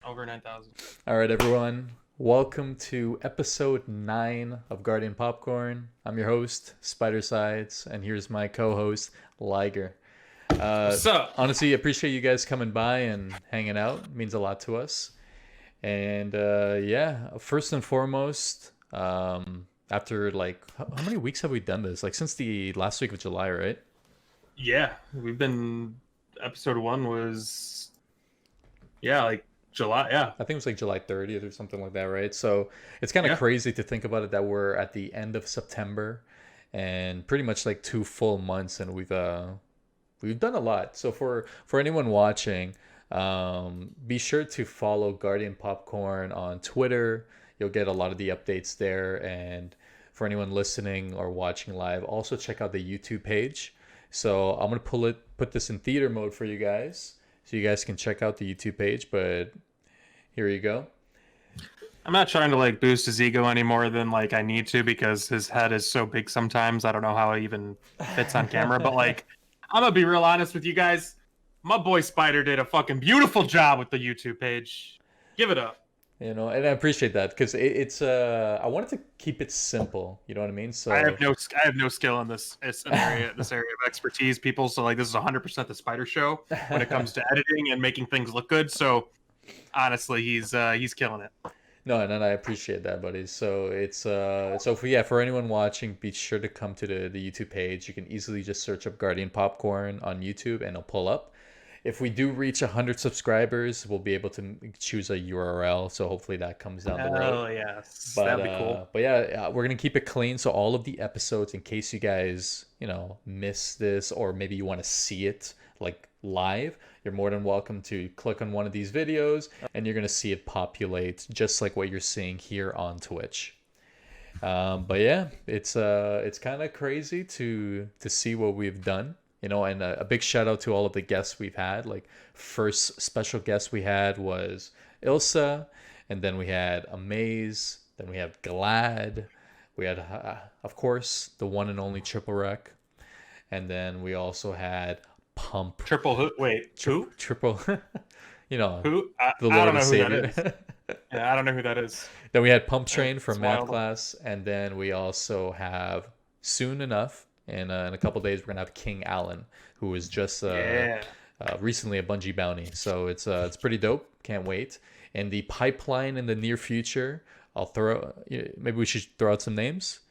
Over 9,000. All right, everyone. Welcome to episode 9 of Guardian Popcorn. I'm your host, Spidercides, and here's my co-host, Liger. Uh, What's up? Honestly, appreciate you guys coming by and hanging out. It means a lot to us. And yeah, first and foremost, after like how many weeks have we done this? Like since the last week of July, right? Yeah, we've been. Episode 1 was. Yeah, like July. Yeah. I think it was like July 30th or something like that, right? So it's kind of Yeah. crazy to think about it that we're at the end of September and pretty much like 2 full months, and we've done a lot. So for anyone watching, be sure to follow Guardian Popcorn on Twitter. You'll get a lot of the updates there, and for anyone listening or watching live, also check out the YouTube page. So I'm gonna put this in theater mode for you guys, so you guys can check out the YouTube page. But here you go. I'm not trying to like boost his ego any more than like I need to because his head is so big sometimes. I don't know how it even fits on camera. But like, I'm going to be real honest with you guys. My boy Spider did a fucking beautiful job with the YouTube page. Give it up. And I appreciate that because it's I wanted to keep it simple. You know what I mean? So I have no skill in this area of expertise, people. So like, this is 100% the Spider show when it comes to editing and making things look good. So honestly, he's killing it. No, and I appreciate that, buddy. So it's for anyone watching, be sure to come to the YouTube page. You can easily just search up Guardian Popcorn on YouTube, and it'll pull up. If we do reach 100 subscribers, we'll be able to choose a URL. So hopefully that comes down the road. Oh yes, But that'd be cool. but yeah, we're gonna keep it clean. So all of the episodes, in case you guys miss this, or maybe you want to see it like live, you're more than welcome to click on one of these videos, and you're gonna see it populate just like what you're seeing here on Twitch. But yeah, it's kind of crazy to see what we've done. And a big shout out to all of the guests we've had. Like, first special guest we had was Ilsa, and then we had Amaze, then we had Glad, we had of course the one and only Triple Wreck, and then we also had Pump. Triple who? Wait, who? Triple, Who? the I Lord don't and know who that is. Savior. Yeah, I don't know who that is. Then we had Pump Train from It's Math wild. Class, and then we also have soon enough, in a couple days, we're gonna have King Allen, who was just Yeah. recently a Bungie bounty. So it's pretty dope. Can't wait. And the pipeline in the near future, maybe we should throw out some names.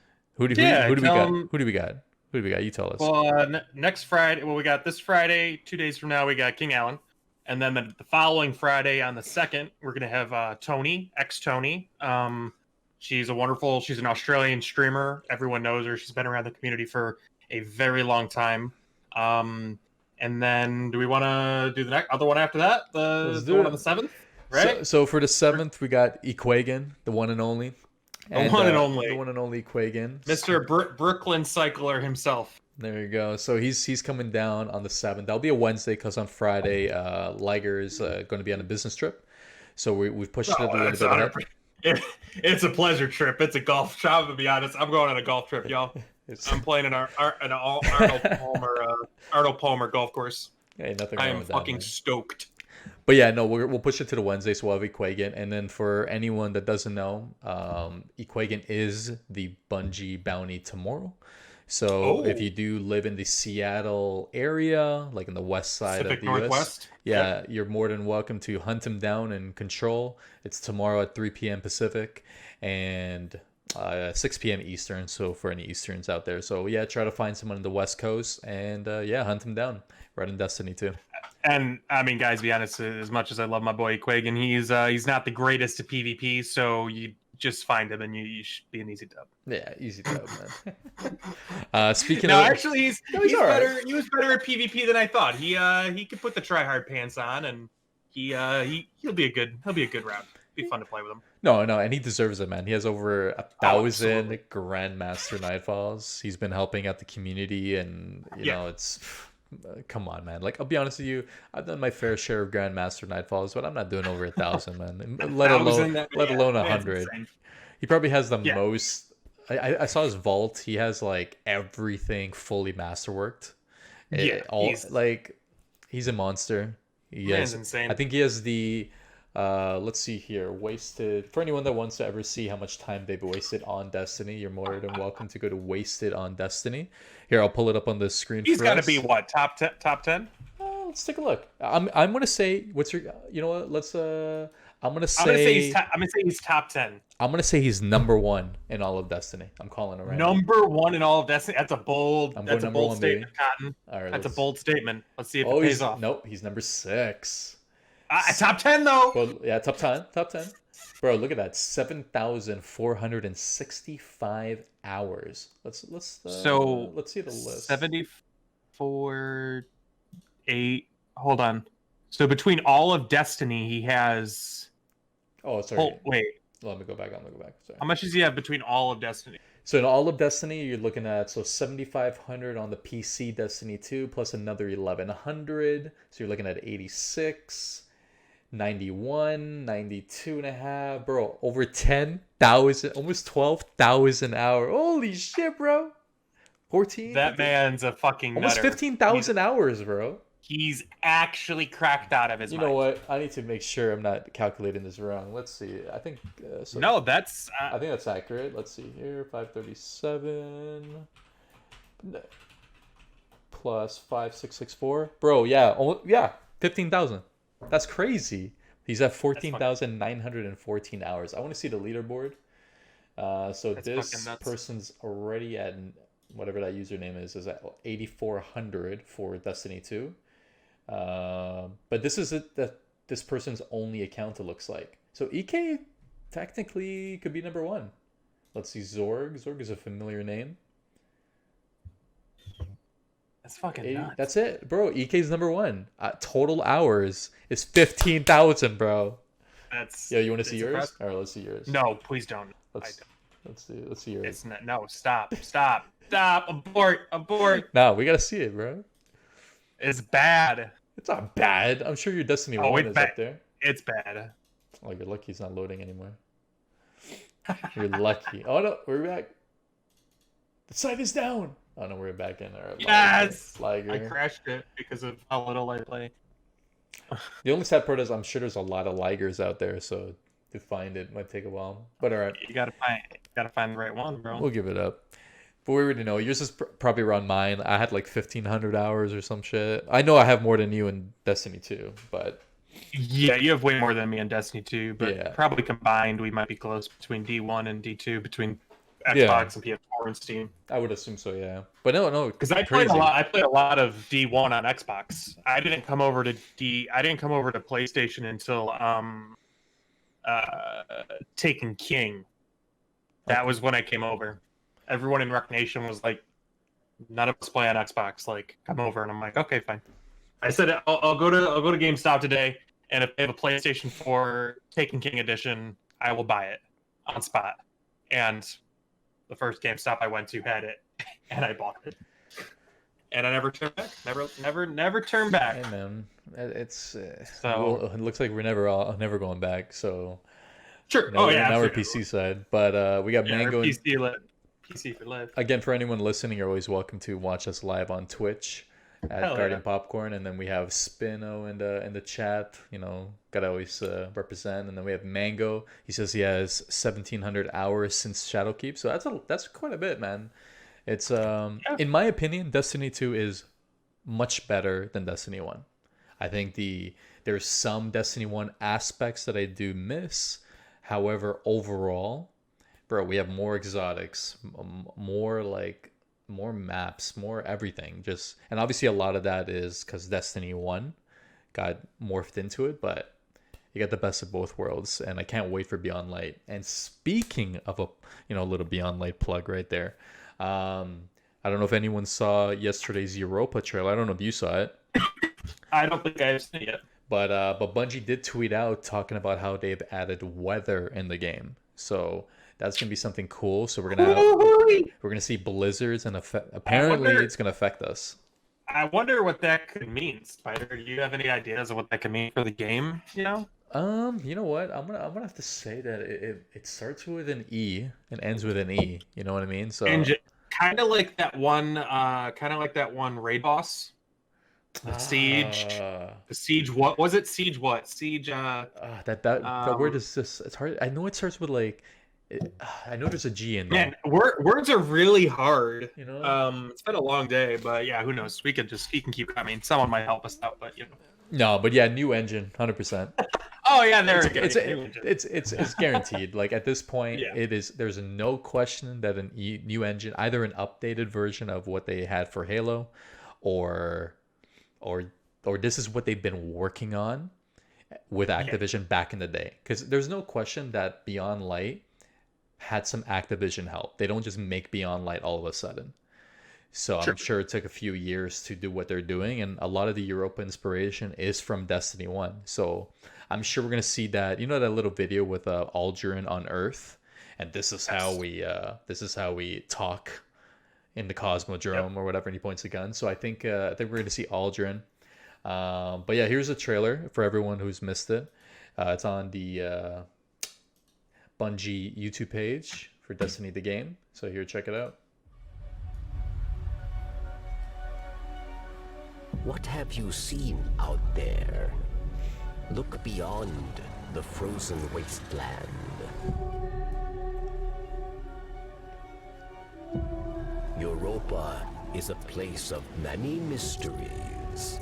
Yeah, Who do we tell got? 'em- Who do we got? Who do we got? You tell us. Well, next Friday. Well, we got this Friday. 2 days from now, we got King Allen, and then the following Friday on the 2nd, we're gonna have Tony, ex Tony. She's an Australian streamer. Everyone knows her. She's been around the community for a very long time. And then do we want to do the next other one after that? Let's The do one it. on the 7th, So, right? so for the 7th, we got Equagan, the one and only. The one and only. The one and only Equagan. Mr. Brooklyn Cycler himself. There you go. So he's coming down on the 7th. That'll be a Wednesday because on Friday, Liger is going to be on a business trip. So we've pushed it a little bit ahead. It's a pleasure trip. It's a golf trip. I'm gonna be honest. I'm going on a golf trip, y'all. It's, I'm playing an Arnold Palmer golf course. hey, nothing I wrong am with that, fucking man. stoked. But yeah, no, we'll push it to the Wednesday, so we'll have Equagan. And then for anyone that doesn't know, Equagan is the Bungie bounty tomorrow. So if Oh. you do live in the Seattle area, like in the west side Pacific of the US, Northwest. yeah, you're more than welcome to hunt him down and control. It's tomorrow at 3 p.m. Pacific and 6 p.m. Eastern. So for any Easterns out there, so yeah, try to find someone on the West Coast and yeah, hunt him down. Right in Destiny too. And I mean, guys, be honest. As much as I love my boy Quagan, he's not the greatest at PvP. So you just find him, and you should be an easy dub. Yeah, easy dub, man. Speaking No, of, actually, he's all right. better. He was better at PvP than I thought. He could put the try hard pants on, and he'll be a good round. Be fun to play with him. no, and he deserves it, man. He has over a Oh, 1,000 absolutely. Grandmaster Nightfalls. He's been helping out the community, and it's come on, man. Like, I'll be honest with you, I've done my fair share of Grandmaster Nightfalls, but I'm not doing over 1,000, man. Let alone 100. He probably has the Yeah. most. I saw his vault. He has like everything fully masterworked. Yeah, He's a monster. Man's insane. I think he has the Let's see here. Wasted. For anyone that wants to ever see how much time they've wasted on Destiny, you're more than welcome to go to Wasted on Destiny. Here, I'll pull it up on the screen He's for got to us. be what, top 10? Top 10? Let's take a look. I'm gonna say what's your. You know what? Let's I'm gonna I'm gonna say say he's top 10. I'm gonna say he's number one in all of Destiny. I'm calling it right now. Number one in all of Destiny. That's a bold. I'm That's going a number bold one, statement, baby. Cotton. All right, That's a bold statement. Let's see if it Oh, pays off. nope. He's number 6. Top 10 though. Well, yeah, top 10. Top 10. Bro, look at that. 7,465 hours. Let's So let's see the list. 74, 8. Hold on. So between all of Destiny, he has. Oh, sorry. Wait. Let me go back. Sorry. How much does he have between all of Destiny? So in all of Destiny, you're looking at 7,500 on the PC Destiny 2 plus another 1,100. So you're looking at 86, 91, 92 and a half. Bro, over 10,000, almost 12,000 hours. Holy shit, bro. 14. That man's a fucking almost nutter. 15,000 hours, bro. He's actually cracked out of his mind. You know what? I need to make sure I'm not calculating this wrong. Let's see. I think no, that's. I think that's accurate. Let's see here. 537 plus 5664. Bro, yeah, 15,000. That's crazy. He's at 14,914 hours. I want to see the leaderboard. So That's this person's already at whatever that username is at 8,400 for Destiny 2. But this is that this person's only account, it looks like. So EK technically could be number 1. Let's see, Zorg. Zorg is a familiar name. That's fucking nuts. That's it, bro. EK's number 1. Total hours is 15,000, bro. That's. Yeah, you want to see yours? Impressive. All right, let's see yours. No, please don't. Let's see yours. It's not. No, stop. Abort. Nah, we gotta see it, bro. It's bad. It's not bad. I'm sure your Destiny 1 is up there. It's bad. Oh, you're lucky it's not loading anymore. You're lucky. Oh no, we're back. The site is down. Oh no, we're back in there. Yes! Liger. I crashed it because of how little I play. The only sad part is I'm sure there's a lot of Ligers out there, so to find it might take a while. But all right. You gotta find the right one, bro. We'll give it up. But we already know yours is probably around mine. I had like 1,500 hours or some shit. I know I have more than you in Destiny 2, but yeah, you have way more than me in Destiny 2. But yeah, probably combined, we might be close between D1 and D2, between Xbox and PS4 and Steam. I would assume so, yeah. But no, because I played a lot. I played a lot of D1 on Xbox. I didn't come over to PlayStation until Taken King. That was when I came over. Everyone in Rec Nation was like, none of us play on Xbox. Like, come over, and I'm like, okay, fine. I said I'll go to GameStop today, and if they have a PlayStation 4 Taken King edition, I will buy it on spot. And the first GameStop I went to had it, and I bought it. And I never turned back. Never turned back. Hey man, it's so it looks like we're never going back. So sure. Now we're PC side, but we got Mango. PC for life. Again, for anyone listening, you're always welcome to watch us live on Twitch at GuardianPopcorn, and then we have Spino in the chat. You know, gotta always represent. And then we have Mango. He says he has 1,700 hours since Shadowkeep, so that's quite a bit, man. It's in my opinion, Destiny 2 is much better than Destiny 1. I think there's some Destiny 1 aspects that I do miss. However, overall, bro, we have more exotics, more maps, more everything. And obviously a lot of that is because Destiny 1 got morphed into it, but you got the best of both worlds, and I can't wait for Beyond Light. And speaking of a little Beyond Light plug right there, I don't know if anyone saw yesterday's Europa trailer. I don't know if you saw it. I don't think I've seen it yet. But Bungie did tweet out talking about how they've added weather in the game. So that's gonna be something cool. So we're gonna see blizzards, and apparently it's gonna affect us. I wonder what that could mean, Spider. Do you have any ideas of what that could mean for the game? You know? You know what? I'm gonna have to say that it starts with an E and ends with an E. You know what I mean? So kind of like that one raid boss. The Siege. Uh, The Siege. What was it? Siege. What? Siege. that word is just it's hard. I know it starts with like I know there's a G in there. Man, words are really hard. You know? It's been a long day, but yeah, who knows? He can keep coming. Someone might help us out, but you know. No, but yeah, new engine, 100%. Oh yeah, there It's we go. it's it's guaranteed. Like at this point, Yeah. it is. There's no question that new engine, either an updated version of what they had for Halo, or or or this is what they've been working on with Yeah. Activision back in the day. Because there's no question that Beyond Light had some Activision help. They don't just make Beyond Light all of a sudden. So I'm Sure. sure it took a few years to do what they're doing, and a lot of the Europa inspiration is from Destiny 1. So I'm sure we're gonna see that. You know that little video with Aldrin on Earth, and Yes. this is how we talk in the Yep. Cosmodrome or whatever. And he points a gun. So I think we're gonna see Aldrin. But yeah, here's a trailer for everyone who's missed it. It's on the Bungie YouTube page for Destiny the game. So here, check it out. What have you seen out there? Look beyond the frozen wasteland. Europa is a place of many mysteries.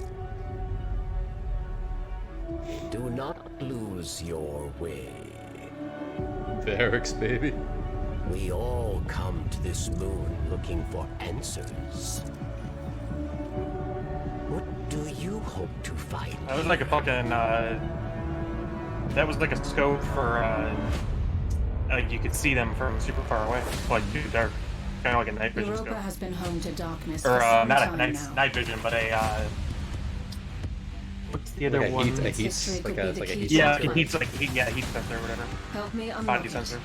Do not lose your way. Barracks, baby. We all come to this moon looking for answers. What do you hope to find? That was like a fucking. That was like a scope for. Like you could see them from super far away, like too dark, kind of like a night vision Europa scope, has been home to darkness or for some not a time night now. night vision, but a. What's the other Like a one? heat, a Its heat, history like could a be it's the like a key heat to Yeah, sensor. find. heat sensor, or whatever. Help me unlock Body it. sensor.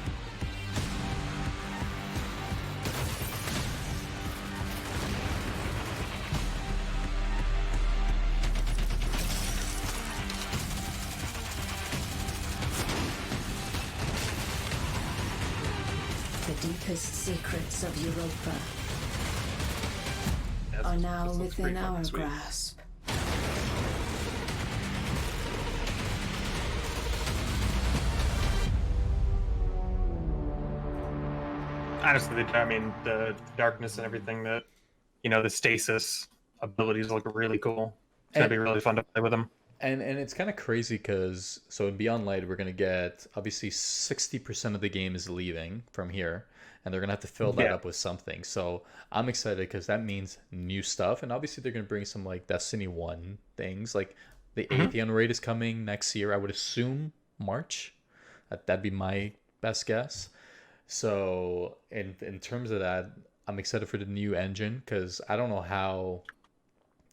The deepest secrets of Europa Yeah, are this now looks within pretty fucking our sweet. grasp. Honestly, I mean, the darkness and everything that, the stasis abilities look really cool. It's gonna And be really fun to play with them. and it's kind of crazy because so in Beyond Light we're gonna get obviously 60% of the game is leaving from here, and they're gonna have to fill that Yeah. up with something. So I'm excited because that means new stuff, and obviously they're gonna bring some like Destiny 1 things. Like the Mhm. Atheon raid is coming next year. I would assume March. That'd be my best guess. So in terms of that, I'm excited for the new engine because I don't know how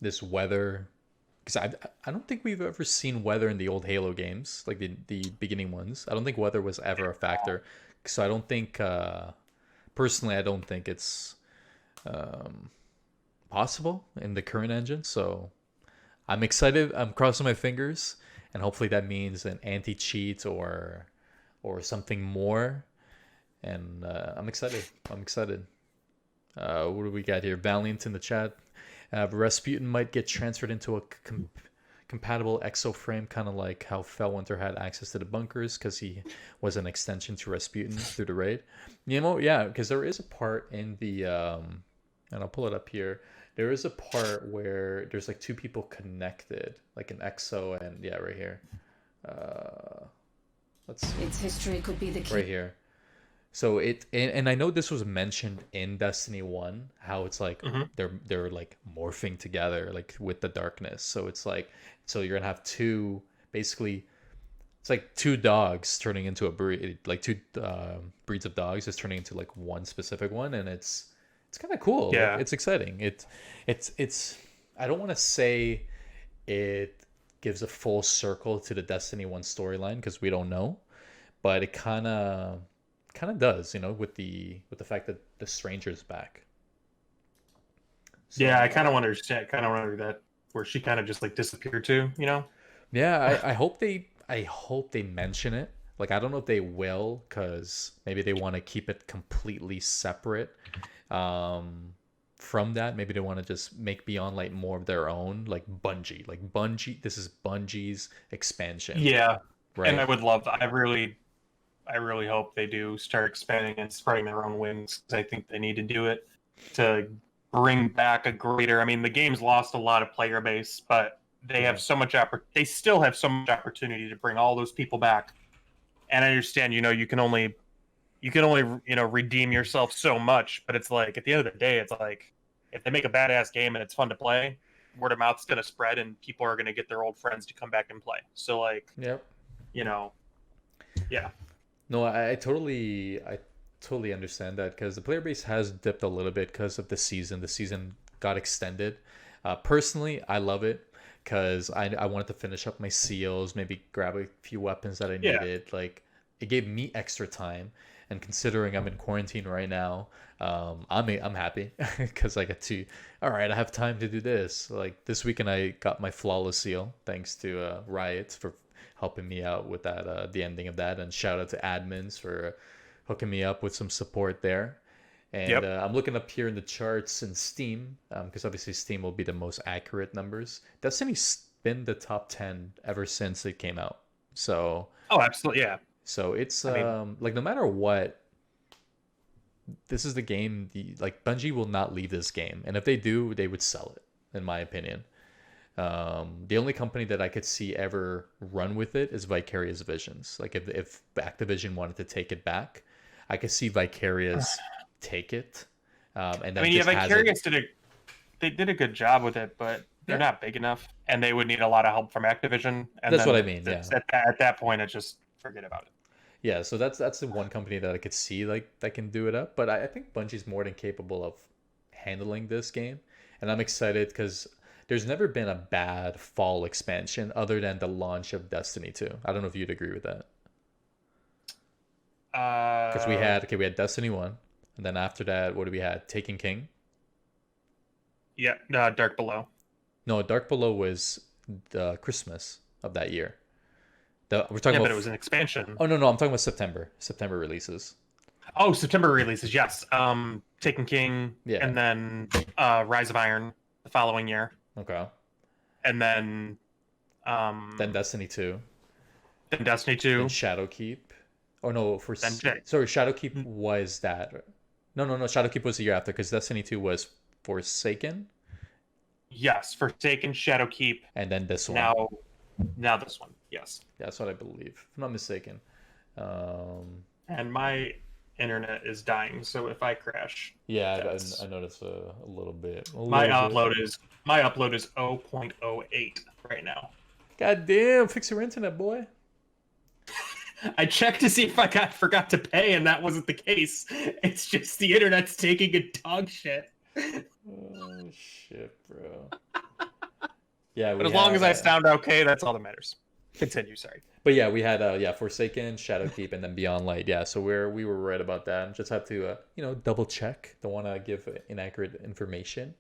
this weather, because I don't think we've ever seen weather in the old Halo games, like the beginning ones. I don't think weather was ever a factor. So I don't think personally I don't think it's um, possible in the current engine. So I'm excited. I'm crossing my fingers, and hopefully that means an anti-cheat or something more. And I'm excited. I'm excited. What do we got here? Valiant in the chat. Rasputin might get transferred into a compatible exo frame, kind of like how Fellwinter had access to the bunkers because he was an extension to Rasputin through the raid. You know, yeah, because there is a part in the and I'll pull it up here. There is a part where there's like two people connected, like an exo and yeah, right here. Let's see, Its history could be the key. right here. So and I know this was mentioned in Destiny 1 how it's like Mhm. they're like morphing together like with the darkness. So it's like so you're going to have two basically it's like two dogs turning into a breed, like two breeds of dogs is turning into like one specific one, and it's kind of cool. Like, Yeah. it's exciting. It's I don't want to say it gives a full circle to the Destiny 1 storyline because we don't know, but it kind of does, with the fact that the stranger's back. So, Yeah, I kind of wonder that where she kind of just like disappeared to. yeah, I hope they mention it. Like I don't know if they will because maybe they want to keep it completely separate. Um, from that, maybe they want to just make Beyond Light more of their own, like Bungie. This is Bungie's expansion, Yeah, and right? I really hope they do start expanding and spreading their own wings, because I think they need to do it to bring back a greater. I mean, the game's lost a lot of player base, but they Yeah. have so much they still have so much opportunity to bring all those people back. And I understand, you can only redeem yourself so much, but it's like at the end of the day, it's like if they make a badass game and it's fun to play, word of mouth's going to spread and people are going to get their old friends to come back and play. So like, Yep. you know, yeah. No, I totally understand that because the player base has dipped a little bit because of the season. The season got extended. Personally, I love it because I wanted to finish up my seals, maybe grab a few weapons that I Yeah. needed. Like it gave me extra time, and considering I'm in quarantine right now, I'm happy because I get to. All right, I have time to do this. Like this weekend, I got my flawless seal thanks to Riot for helping me out with that the ending of that, and shout out to admins for hooking me up with some support there. And Yep. I'm looking up here in the charts in Steam because obviously Steam will be the most accurate numbers. Destiny's been the top 10 ever since it came out. So Oh, absolutely. Yeah. it's I mean, like no matter what, this is the game. Like Bungie will not leave this game, and if they do, they would sell it, in my opinion. The only company that I could see ever run with it is Vicarious Visions. Like if Activision wanted to take it back, I could see Vicarious take it. And then I mean, yeah, just has Vicarious it. they did a good job with it, but they're Yeah. not big enough, and they would need a lot of help from Activision. And That's then what I mean. Yeah, at that point, it's just forget about it. yeah. So that's the one company that I could see like that can do it up. But I think Bungie's more than capable of handling this game, and I'm excited because there's never been a bad fall expansion other than the launch of Destiny 2. I don't know if you'd agree with that. Because we had Destiny 1, and then after that, what do we had? Taken King? Yeah, Dark Below. No, Dark Below was the Christmas of that year. We're talking Yeah, about but it was an expansion. Oh no, I'm talking about September releases. Oh, September releases, yes. Taken King, Yeah. and then Rise of Iron the following year, Okay. and then Then Destiny 2, Destiny then 2. Shadowkeep. Oh no, Then sorry, Shadowkeep was that. No, Shadowkeep was the year after because Destiny 2 was Forsaken, Yes, Forsaken, Shadowkeep. and then this one. Now this one, yes. That's what I believe, if I'm not mistaken. And my internet is dying, so if I crash, I noticed a little bit. my upload is 0.08 right now. God damn, fix your internet, boy. I checked to see if I forgot to pay, and that wasn't the case. It's just the internet's taking a dog shit. Oh shit, bro. Yeah, But as long as I sound okay, that's all that matters. Continue, sorry. But yeah, we had Forsaken, Shadowkeep, and then Beyond Light. Yeah, so we were right about that. Just have to double check. Don't want to give inaccurate information.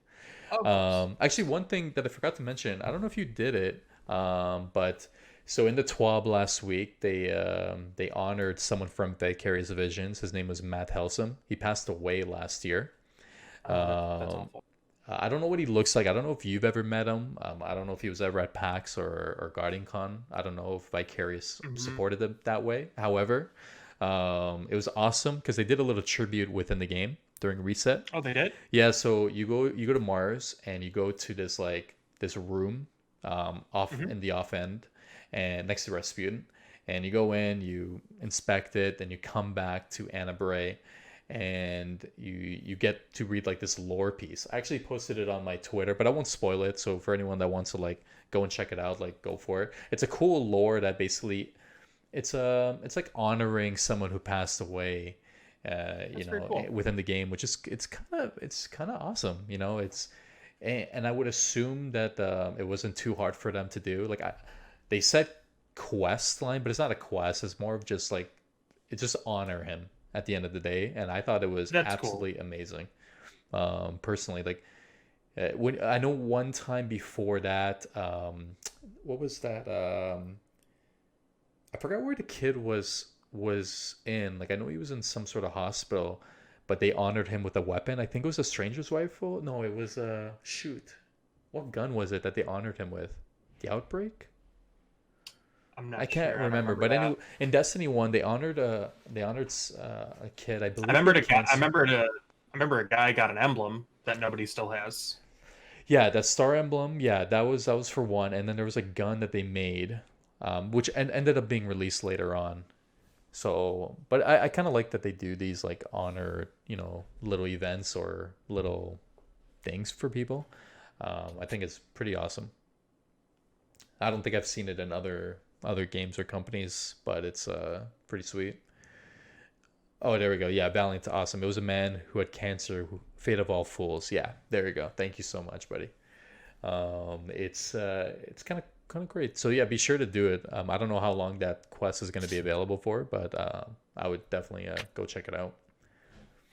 Actually, one thing that I forgot to mention, I don't know if you did it, but so in the TWAB last week, they honored someone from Vicarious Visions. His name was Matt Helsum. He passed away last year. That's awful. I don't know what he looks like. I don't know if you've ever met him. I don't know if he was ever at PAX or GuardianCon. I don't know if Vicarious supported him that way. However, it was awesome because they did a little tribute within the game during reset. Oh, they did? Yeah, so you go to Mars and you go to this room in the off end and next to Rasputin, and you go in, you inspect it, then you come back to Anna Bray, and you get to read like this lore piece. I actually posted it on my Twitter, but I won't spoil it. So for anyone that wants to like go and check it out, like go for it. It's a cool lore that basically it's like honoring someone who passed away, cool. within the game, which is it's kind of awesome. And I would assume that it wasn't too hard for them to do. Like they said quest line, but it's not a quest. It's more of just like it's just honor him at the end of the day, and I thought it was absolutely amazing. Personally, like when I know one time before that, what was that? I forgot where the kid was in. Like I know he was in some sort of hospital, but they honored him with a weapon. I think it was a stranger's rifle. No, it was shoot. What gun was it that they honored him with? The Outbreak? I'm not I can't sure. I don't remember, but that. anyway, in Destiny 1, they honored a kid, I believe. I remember they I remember a guy got an emblem that nobody still has. Yeah, that star emblem. Yeah, that was for one, and then there was a gun that they made, which ended up being released later on. So, but I kind of like that they do these like honor, little events or little things for people. I think it's pretty awesome. I don't think I've seen it in other games or companies, but it's pretty sweet. Oh, there we go. Yeah, Valiant, awesome. It was a man who had cancer, fate of all fools. Yeah, there you go. Thank you so much, buddy. It's kind of great. So yeah, be sure to do it. I don't know how long that quest is going to be available for, but I would definitely go check it out.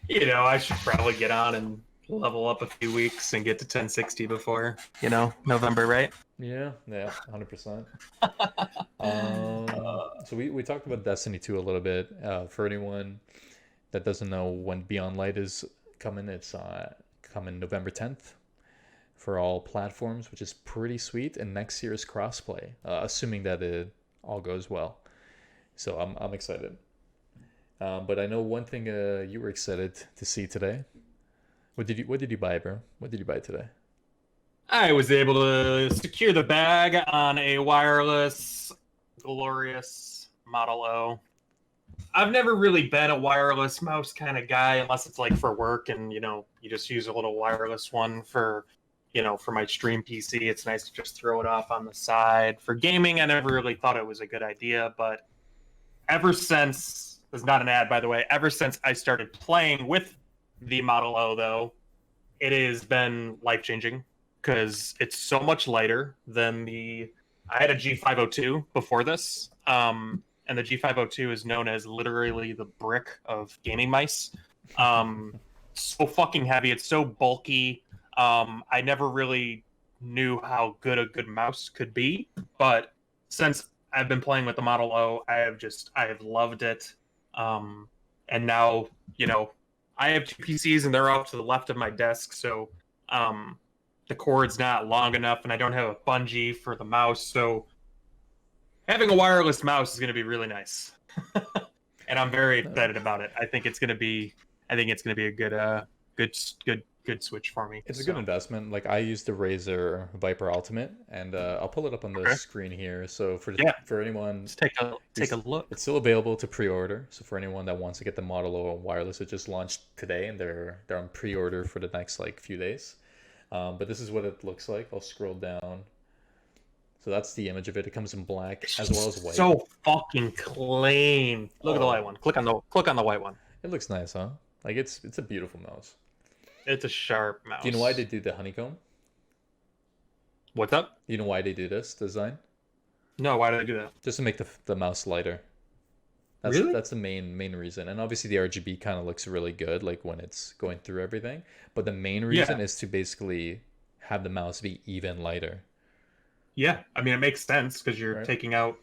I should probably get on and level up a few weeks and get to 1060 before, November, right? Yeah, 100%. So we talked about Destiny 2 a little bit. For anyone that doesn't know when Beyond Light is coming, it's coming November 10th for all platforms, which is pretty sweet. And next year is crossplay, assuming that it all goes well. So I'm excited. But I know one thing you were excited to see today. What did you buy, bro? What did you buy today? I was able to secure the bag on a wireless, glorious Model O. I've never really been a wireless mouse kind of guy unless it's like for work and, you just use a little wireless one for my stream PC. It's nice to just throw it off on the side. For gaming, I never really thought it was a good idea, but ever since, this is not an ad, by the way, ever since I started playing with the Model O, though, it has been life-changing because it's so much lighter than I had a G502 before this, and the G502 is known as literally the brick of gaming mice. So fucking heavy. It's so bulky. I never really knew how good a good mouse could be, but since I've been playing with the Model O, I have loved it. And now, I have two PCs and they're off to the left of my desk, so the cord's not long enough and I don't have a bungee for the mouse, so having a wireless mouse is going to be really nice. And I'm very excited about it. I think it's going to be a good switch for me. It's a good investment. Like I used the Razer Viper Ultimate, and I'll pull it up on the screen here. So for anyone, just take a look. It's still available to pre-order. So for anyone that wants to get the Model O wireless, it just launched today, and they're on pre-order for the next few days. But this is what it looks like. I'll scroll down. So that's the image of it. It comes in black as well as white. So fucking clean. Look at the white one. Click on the white one. It looks nice, huh? Like it's a beautiful mouse. It's a sharp mouse. Do you know why they do the honeycomb? What's up? Do you know why they do this design? No, why do they do that? Just to make the mouse lighter. Really? That's the main reason. And obviously the RGB kind of looks really good, like when it's going through everything. But the main reason is to basically have the mouse be even lighter. Yeah, I mean it makes sense because you're taking out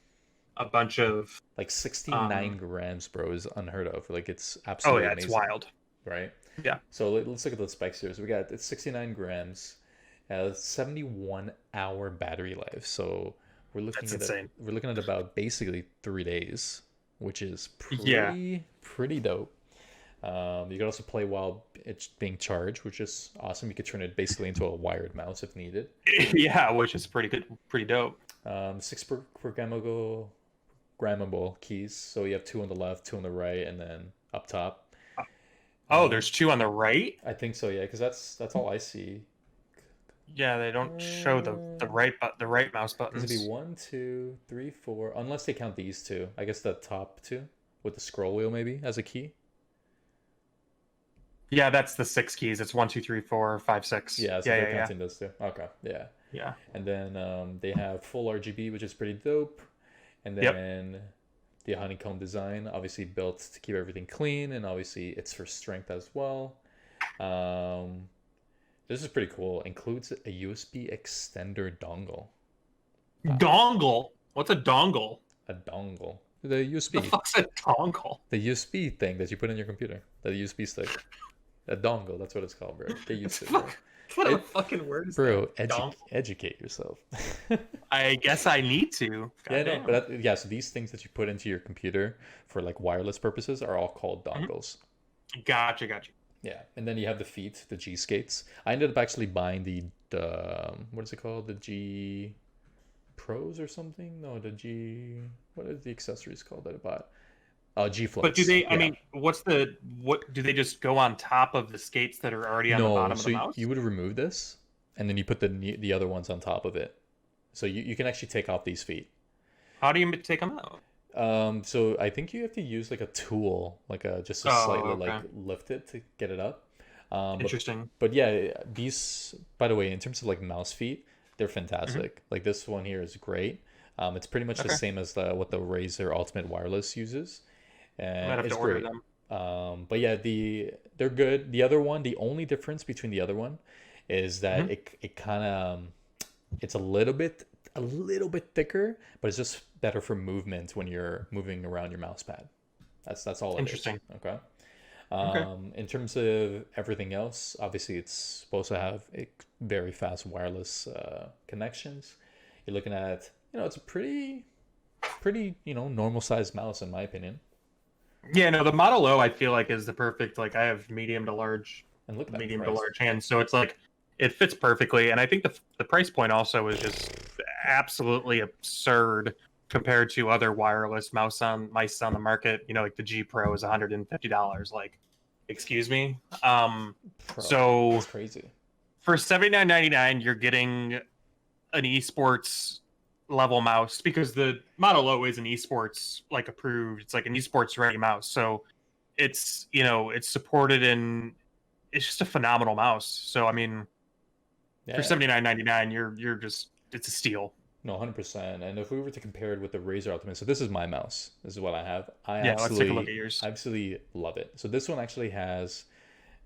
a bunch of 69 grams, bro, is unheard of. Like it's absolutely amazing. It's wild. Right? Yeah. So let's look at the specs here. So it's 69 grams, 71-hour battery life. So we're looking at about basically 3 days, which is pretty dope. You can also play while it's being charged, which is awesome. You could turn it basically into a wired mouse if needed. Yeah, which is pretty good, pretty dope. 6 programmable keys. So you have 2 on the left, 2 on the right, and then up top. Oh, there's 2 on the right? I think so, yeah, because that's all I see. Yeah, they don't show the right mouse buttons. This would be 1, 2, 3, 4, unless they count these 2. I guess the top 2 with the scroll wheel maybe as a key. Yeah, that's the 6 keys. It's 1, 2, 3, 4, 5, 6. Yeah, so they're counting those 2. Okay, yeah. Yeah. And then they have full RGB, which is pretty dope. And then the honeycomb design, obviously built to keep everything clean, and obviously it's for strength as well. This is pretty cool. Includes a USB extender dongle. Dongle? What's a dongle? A dongle. The USB. What the fuck's a dongle? The USB thing that you put in your computer. The USB stick. A dongle, that's what it's called, bro. Get used to it, bro. What kind of a fucking word is Bro, that? Donk? educate yourself. I guess I need to. Yeah, no, Goddamn. but yeah, so these things that you put into your computer for like wireless purposes are all called dongles. Gotcha. Yeah, and then you have the feet, the G skates. I ended up actually buying the what is it called? The G Pros or something? No, the G. What are the accessories called that I bought? Oh, G Floats. But do they? I Yeah. mean, what do they just go on top of the skates that are already on the No, bottom of so the mouse? you would remove this, and then you put the other ones on top of it. So you can actually take off these feet. How do you take them out? So I think you have to use like a tool, like a just to Oh, slightly okay. like lift it to get it up. But Interesting. But yeah, these, by the way, in terms of like mouse feet, they're Mm-hmm. fantastic. Like this one here is great. It's pretty much the Okay. same as what the Razer Ultimate Wireless uses, I might and have it's to order great. them. But yeah, they're good. The other one, the only difference between the other one is that Mm-hmm. it kind of it's a little bit thicker, but it's just better for movement when you're moving around your mouse pad. That's all it is. Interesting. Okay. Okay. In terms of everything else, obviously it's supposed to have very fast wireless connections. You're looking at, it's a pretty, normal sized mouse in my opinion. Yeah, no, the Model O I feel like is the perfect. Like I have medium to large, And look at that medium to price. large hands, so it's like it fits perfectly. And I think the price point also is just absolutely absurd compared to other wireless mice on the market. Like the G Pro is $150. Like, excuse me. Bro, So that's crazy. for $79.99, you're getting an esports level mouse because the Model O is an esports like approved. It's like an esports ready mouse. So it's it's supported and it's just a phenomenal mouse. So I mean, Yeah. for $79.99, you're just it's a steal. No, 100%. And if we were to compare it with the Razer Ultimate, so this is my mouse. This is what I have. Yeah, let's take a look at yours. I absolutely love it. So this one actually has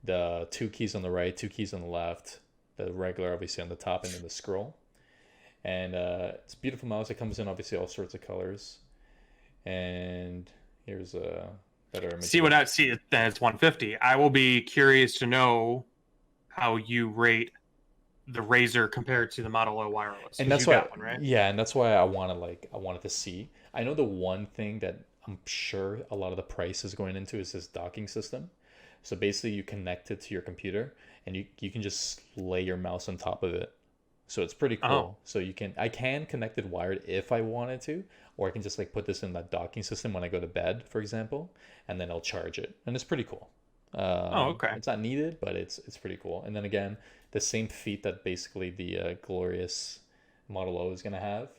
the 2 keys on the right, 2 keys on the left, the regular obviously on the top, and then the scroll. And it's a beautiful mouse. It comes in obviously all sorts of colors. And here's a better image. See then it's 150. I will be curious to know how you rate the Razer compared to the Model O wireless. And 'cause that's you why, got one, right? yeah, and that's why I wanted to see. I know the one thing that I'm sure a lot of the price is going into is this docking system. So basically, you connect it to your computer, and you can just lay your mouse on top of it. So it's pretty cool. Oh. So I can connect it wired if I wanted to, or I can just like put this in that docking system when I go to bed, for example, and then I'll charge it, and it's pretty cool. Okay. It's not needed, but it's pretty cool. And then again, the same feet that basically the glorious Model O is gonna have.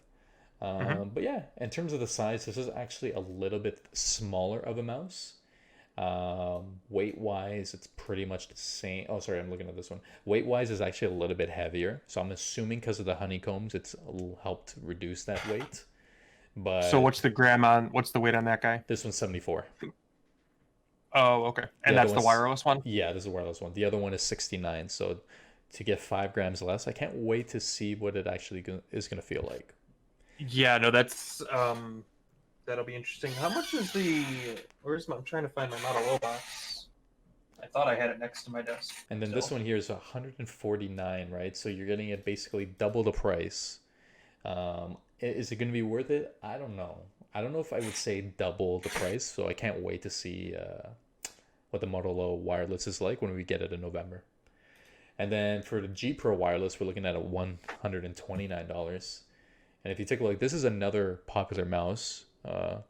But yeah, in terms of the size, this is actually a little bit smaller of a mouse. Weight wise, it's pretty much the same. Oh, sorry, I'm looking at this one. Weight wise is actually a little bit heavier, so I'm assuming because of the honeycombs, it's helped reduce that weight. But So what's the weight on that guy? this one's 74. Oh, okay. And The other that's the one's- wireless one? Yeah, this is a wireless one. The other one is 69. So to get 5 grams less, I can't wait to see what it actually is gonna feel like. Yeah, no, that's that'll be interesting. How much is I'm trying to find my Model O box. I thought I had it next to my desk. And then this one here is 149, right? So you're getting it basically double the price. Is it going to be worth it? I don't know. I don't know if I would say double the price. So I can't wait to see what the Model O wireless is like when we get it in November. And then for the G Pro wireless, we're looking at $129. And if you take a look, this is another popular mouse. A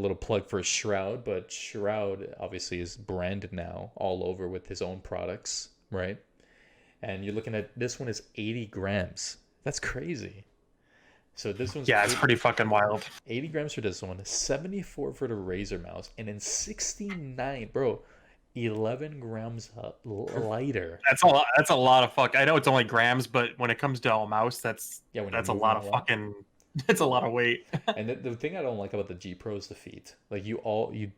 little plug for Shroud, but Shroud obviously is branded now all over with his own products, right? And you're looking at this one is 80 grams. That's crazy. So this one's Yeah, it's pretty fucking wild. 80 grams for this one, 74 for the Razer mouse, and then 69, bro, 11 grams lighter. That's a lot. That's a lot of fuck. I know it's only grams, but when it comes to a mouse, that's Yeah, when a you're lot of moving around. fucking. It's a lot of weight. And the thing I don't like about the G Pro is the feet. Like you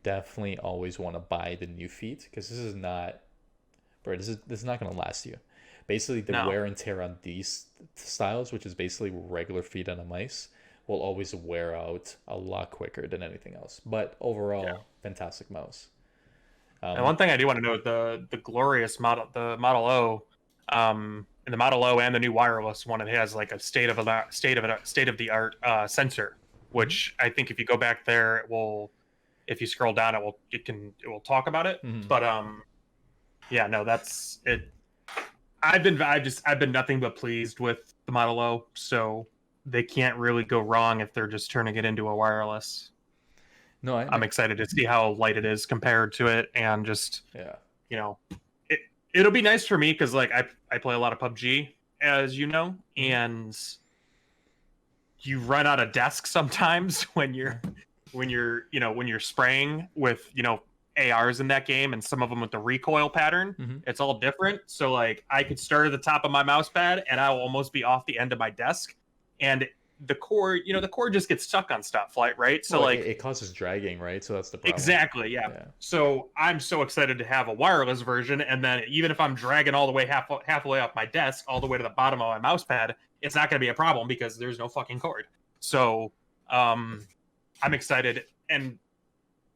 definitely always want to buy the new feet because this is not, bro. This is not gonna last you. Basically, the No. wear and tear on these styles, which is basically regular feet on a mice, will always wear out a lot quicker than anything else. But overall, Yeah. fantastic mouse. And one thing I do want to note, the glorious model, the Model O, and the Model O and the new wireless one, it has like a state of the art sensor, which I think if you go back there, it will. If you scroll down, it will talk about it. Mhm. But yeah, no, that's it. I've been nothing but pleased with the Model O, so they can't really go wrong if they're just turning it into a wireless. No, I'm excited to see how light it is compared to it, and just yeah. you know, it'll be nice for me because like I play a lot of PUBG, as you know, and you run out of desk sometimes when you're spraying with ARs in that game, and some of them with the recoil pattern, it's all different. So like I could start at the top of my mouse pad and I will almost be off the end of my desk, and the cord just gets stuck on stuff, like, right? So well, like it causes dragging, right? So that's the problem. exactly, yeah. So I'm so excited to have a wireless version, and then even if I'm dragging all the way halfway off my desk all the way to the bottom of my mouse pad, it's not going to be a problem because there's no fucking cord. So I'm excited. And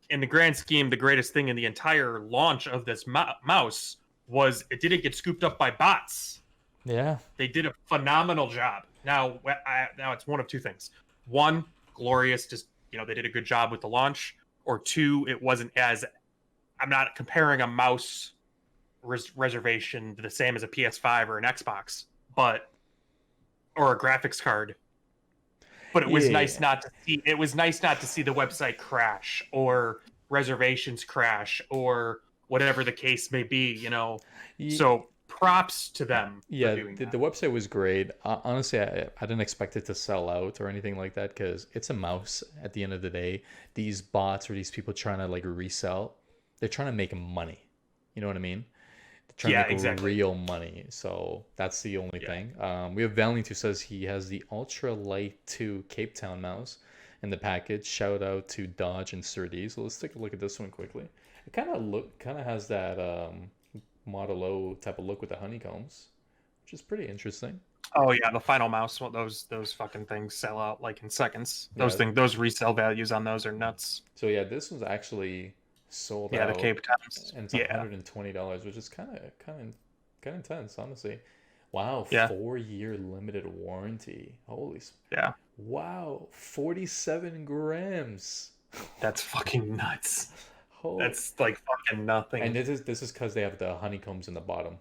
in the grand scheme, the greatest thing in the entire launch of this mouse was it didn't get scooped up by bots. Yeah, they did a phenomenal job. Now it's one of two things. One, glorious, just they did a good job with the launch. Or two, it wasn't as. I'm not comparing a mouse reservation to the same as a PS5 or an Xbox, or a graphics card. But it was nice not to see. It was nice not to see the website crash or reservations crash or whatever the case may be. So props to them. Yeah, for doing the that. website was great. Honestly, I didn't expect it to sell out or anything like that because it's a mouse. At the end of the day, these bots or these people trying to like resell, they're trying to make money. You know what I mean? Trying to make exactly. real money. So that's the only thing. We have Valiant who says he has the Ultra Light 2 Cape Town mouse in the package. Shout out to Dodge and Sturdy. So let's take a look at this one quickly. It kind of has that Model O type of look with the honeycombs, which is pretty interesting. Oh yeah, the final mouse. Well, those fucking things sell out like in seconds. Those resale values on those are nuts. So yeah, this was actually sold out. Yeah, the Cape Towns. And it's $120, which is kind of intense, honestly. Wow, Yeah. 4-year limited warranty. Holy. Yeah. Wow, 47 grams. That's fucking nuts. Holy. That's like fucking nothing. And this is because they have the honeycombs in the bottom.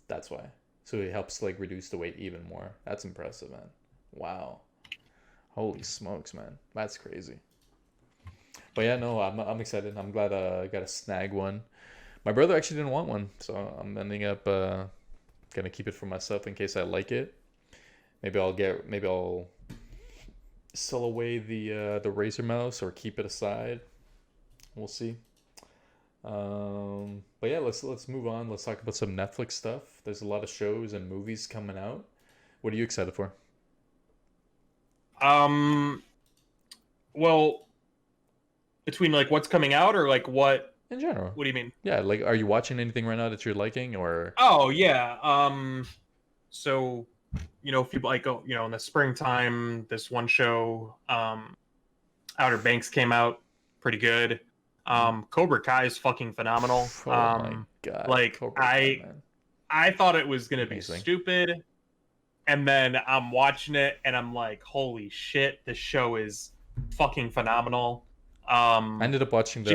That's why. So it helps like reduce the weight even more. That's impressive, man. Wow. Holy smokes, man. That's crazy. But yeah, no, I'm excited. I'm glad I got to snag one. My brother actually didn't want one, so I'm ending up gonna keep it for myself in case I like it. Maybe I'll sell away the Razer mouse or keep it aside. We'll see. But yeah, let's move on. Let's talk about some Netflix stuff. There's a lot of shows and movies coming out. What are you excited for? Well, between like what's coming out or like what in general? What do you mean? Yeah, like are you watching anything right now that you're liking or? Oh yeah. So if you like in the springtime, this one show, Outer Banks came out, pretty good. Cobra Kai is fucking phenomenal. Oh my god! Like Cobra Kai, man. I thought it was gonna be Amazing. stupid, and then I'm watching it and I'm like, holy shit, this show is fucking phenomenal. I ended up watching the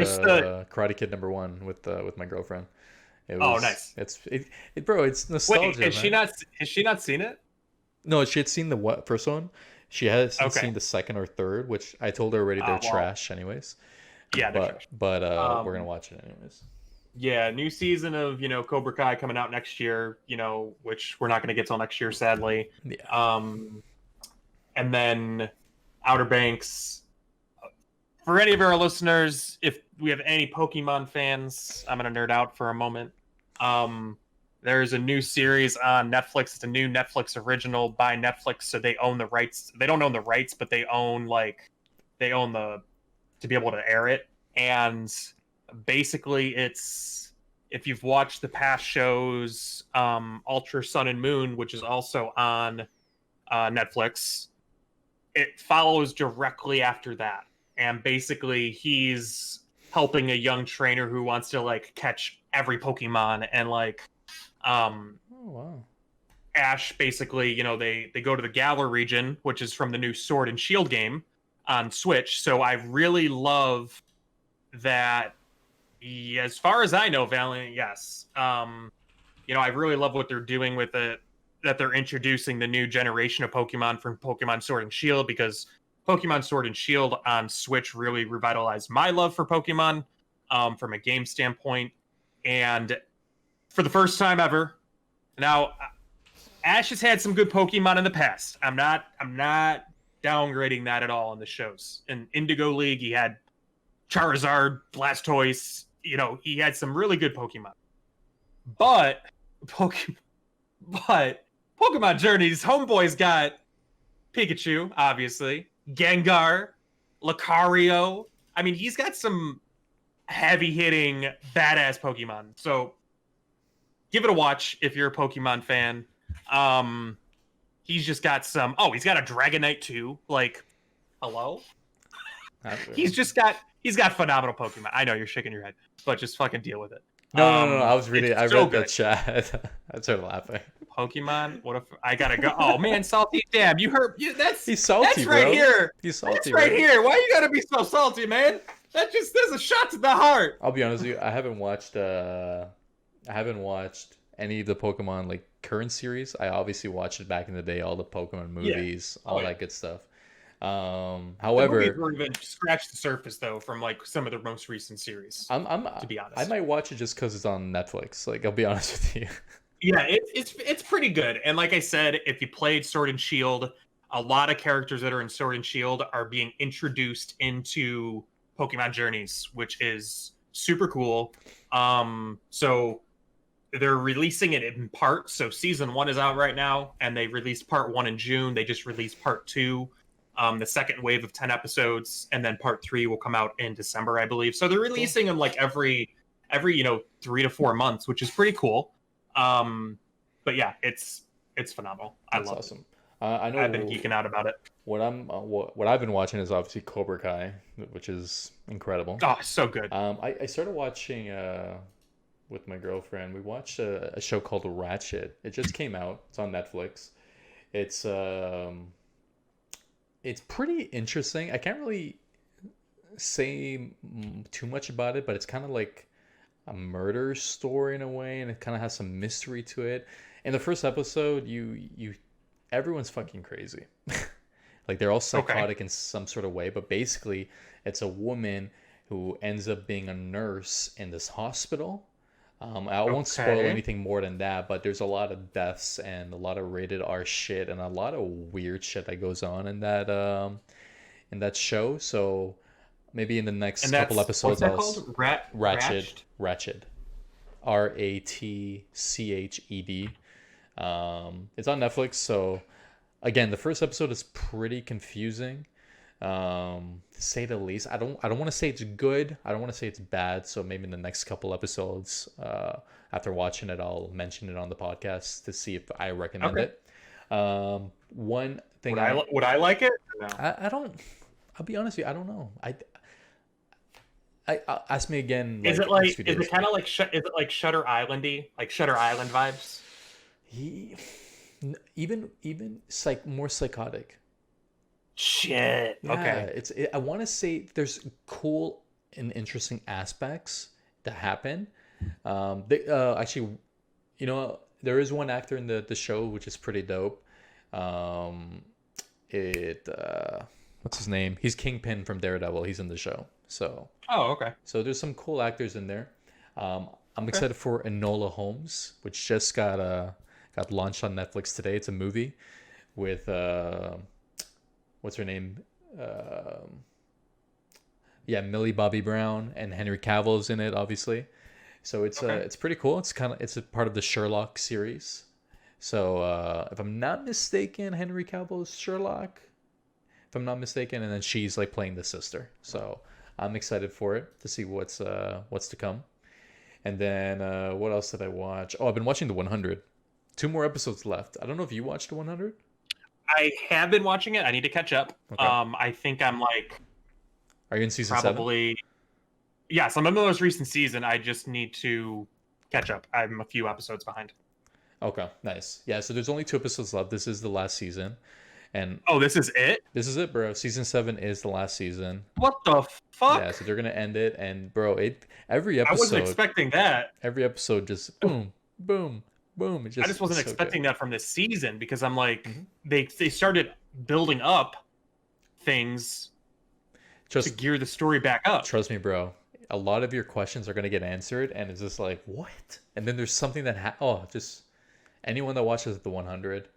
Karate Kid #1 with my girlfriend. Nice. Bro, it's nostalgia. Wait, has she not seen it? No, she had seen the first one. She hasn't seen the second or third, which I told her already they're trash anyways. Yeah, they're trash. But we're gonna watch it anyways. Yeah, new season of Cobra Kai coming out next year. Which we're not gonna get till next year, sadly. Yeah. And then Outer Banks. For any of our listeners, if we have any Pokemon fans, I'm gonna nerd out for a moment. There's a new series on Netflix. It's a new Netflix original by Netflix, so they own the rights. They don't own the rights, but they own to be able to air it. And basically, it's if you've watched the past shows, Ultra Sun and Moon, which is also on Netflix, it follows directly after that. And basically, he's helping a young trainer who wants to like catch every Pokemon, and like Oh wow. Ash basically, they go to the Galar region, which is from the new Sword and Shield game on Switch. So I really love that. As far as I know, Valiant, yes. I really love what they're doing with it. That they're introducing the new generation of Pokemon from Pokemon Sword and Shield, because Pokemon Sword and Shield on Switch really revitalized my love for Pokemon from a game standpoint. And for the first time ever, now Ash has had some good Pokemon in the past. I'm not downgrading that at all in the shows. In Indigo League, he had Charizard, Blastoise. He had some really good Pokemon. But Pokemon Journeys, homeboy's got Pikachu, obviously, Gengar, Lucario. I mean, he's got some heavy-hitting, badass Pokemon. So give it a watch if you're a Pokemon fan. He's just got some. Oh, he's got a Dragonite too. Like, hello. He's got phenomenal Pokemon. I know you're shaking your head, but just fucking deal with it. No. I was reading. I so read good. the chat. I started laughing. Pokemon. What if I gotta go? Oh man, Salty. Damn, you heard. That's He's salty, That's right bro. here. He's salty. That's right here. Why you gotta be so salty, man? There's a shot to the heart. I'll be honest with you. I haven't watched any of the Pokemon like current series. I obviously watched it back in the day, all the Pokemon movies, all that good stuff. However, the movies even scratched the surface though from like some of the most recent series. To be honest, I might watch it just because it's on Netflix. Like, I'll be honest with you. Yeah, it's pretty good. And like I said, if you played Sword and Shield, a lot of characters that are in Sword and Shield are being introduced into Pokemon Journeys, which is super cool. So they're releasing it in parts. So season 1 is out right now, and they released part 1 in June. They just released part 2, the second wave of 10 episodes, and then part 3 will come out in December, I believe. So they're releasing them like every 3 to 4 months, which is pretty cool. But yeah, it's phenomenal. I love awesome. it. I know I've been geeking out about it. What I've been watching is obviously Cobra Kai, which is incredible. Oh, so good. I started watching with my girlfriend. We watched a show called Ratchet. It just came out. It's on Netflix. It's pretty interesting. I can't really say too much about it, but it's kind of like a murder story in a way, and it kind of has some mystery to it. In the first episode, everyone's fucking crazy. Like, they're all psychotic in some sort of way, but basically it's a woman who ends up being a nurse in this hospital. I won't spoil anything more than that, but there's a lot of deaths and a lot of rated R shit and a lot of weird shit that goes on in that show. So maybe in the next couple episodes, called? Ratched. Ratched. It's on Netflix. So again, the first episode is pretty confusing, to say the least. I don't want to say it's good. I don't want to say it's bad. So maybe in the next couple episodes, after watching it, I'll mention it on the podcast to see if I recommend it. One thing would I like it? No. I don't. I'll be honest with you. I don't know. I ask me again. Is it kind of like is it like Shutter Islandy, like Shutter Island vibes? Even more psychotic. Shit. Yeah, okay. I want to say there's cool and interesting aspects that happen. Actually, there is one actor in the show which is pretty dope. What's his name? He's Kingpin from Daredevil. He's in the show. So. Oh, okay. So there's some cool actors in there. I'm excited for Enola Holmes, which just got launched on Netflix today. It's a movie with what's her name? Millie Bobby Brown, and Henry Cavill's in it, obviously. So it's pretty cool. It's a part of the Sherlock series. So if I'm not mistaken, Henry Cavill's Sherlock. If I'm not mistaken, and then she's like playing the sister. So I'm excited for it to see what's to come. And then what else did I watch? Oh, I've been watching The 100. 2 more episodes left. I don't know if you watched The 100. I have been watching it. I need to catch up. Okay. I think I'm like. Are you in season 7? yes, I'm in the most recent season. I just need to catch up. I'm a few episodes behind. Okay, nice. Yeah, so there's only 2 episodes left. This is the last season, and Oh, this is it? this is it, bro. Season 7 is the last season. What the Yeah, fuck? so they're gonna end it, and bro, it I wasn't expecting that. every episode just boom, boom, boom. It I just wasn't so good. expecting that from this season because I'm like, Mhm. they started building up things to Just gear the story back up. trust me, bro. A lot of your questions are gonna get answered, and it's just like what? And then there's something that just anyone that watches the 100,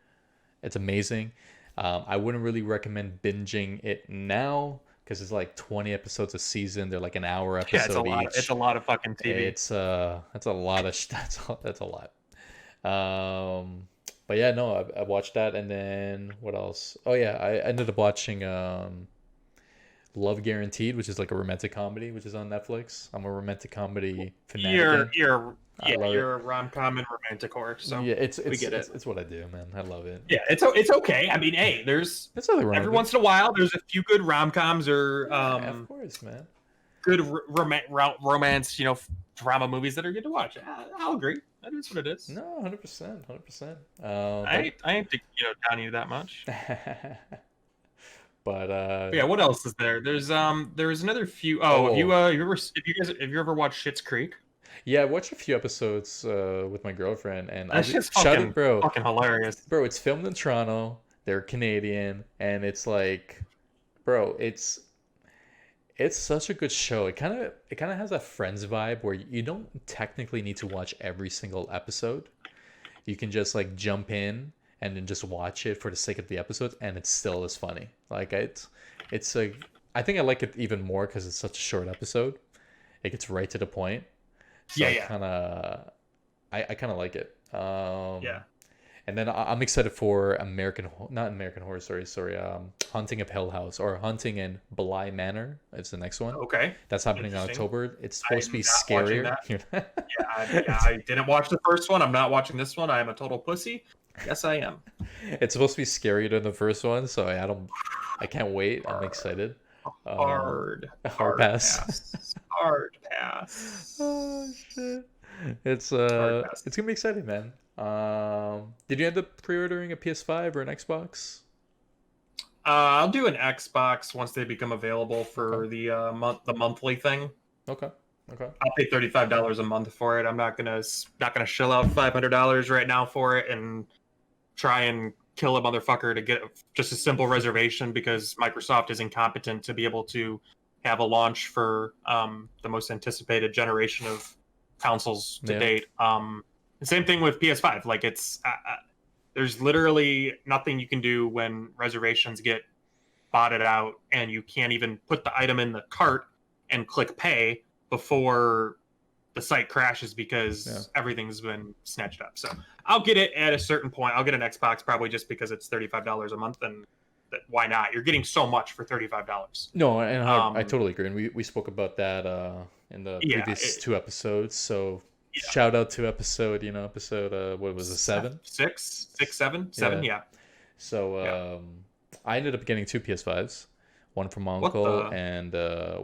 it's amazing. I wouldn't really recommend binging it now because it's like 20 episodes a season. They're like an hour Yeah, it's a episode lot. each. It's a lot of fucking TV. That's a lot of that's a lot. But yeah, no, I watched that, and then what else? Oh yeah, I ended up watching Love Guaranteed, which is like a romantic comedy, which is on Netflix. I'm a romantic comedy fanatic. You're a rom-com and romantic horror, so Yeah, it's we get it. it's what I do, man. I love it. Yeah, it's okay. I mean, hey, there's It's nothing wrong every with it. once in a while there's a few good rom-coms or Yeah, of course, man. good romance, drama movies that are good to watch. I'll agree. That is what it is. No, 100%, 100%. I ain't down you that much. But But yeah, what else is there? There's another few. Oh. Have you ever watched Schitt's Creek? yeah, I watched a few episodes with my girlfriend, and That shit's shout out, bro. fucking hilarious. Bro, it's filmed in Toronto. They're Canadian, and it's like, bro, it's such a good show. It kind of has a Friends vibe where you don't technically need to watch every single episode. You can just like jump in and then just watch it for the sake of the episode, and it's still as funny. Like it's like I think I like it even more because it's such a short episode. It gets right to the point. So Yeah. I kind of like it. Yeah. And then I'm excited for not American Horror Story, sorry, Haunting of Hill House or Haunting in Bly Manor. It's the next one. Okay. That's happening in Interesting. October. It's supposed to be I'm not watching scarier. I didn't watch the first one. I'm not watching this one. I am a total pussy. Yes, I am. It's supposed to be scarier than the first one, so I can't wait. I'm excited. Hard pass. Hard pass. Oh shit! It's Hard pass. it's gonna be exciting, man. Did you end up pre-ordering a PS5 or an Xbox? I'll do an Xbox once they become available for the monthly thing. Okay. I'll pay $35 a month for it. I'm not gonna shell out $500 right now for it and try and kill a motherfucker to get just a simple reservation because Microsoft is incompetent to be able to have a launch for the most anticipated generation of consoles to Yeah. date. The same thing with PS5. Like there's literally nothing you can do when reservations get botted out and you can't even put the item in the cart and click pay before the site crashes because everything's been snatched up. So I'll get it at a certain point. I'll get an Xbox probably just because it's $35 a month, and why not? You're getting so much for $35. No, and I totally agree. And we spoke about that in the previous 2 episodes. So shout out to episode what was it, 7? 7? Yeah. So I ended up getting 2 PS5s, one from my uncle and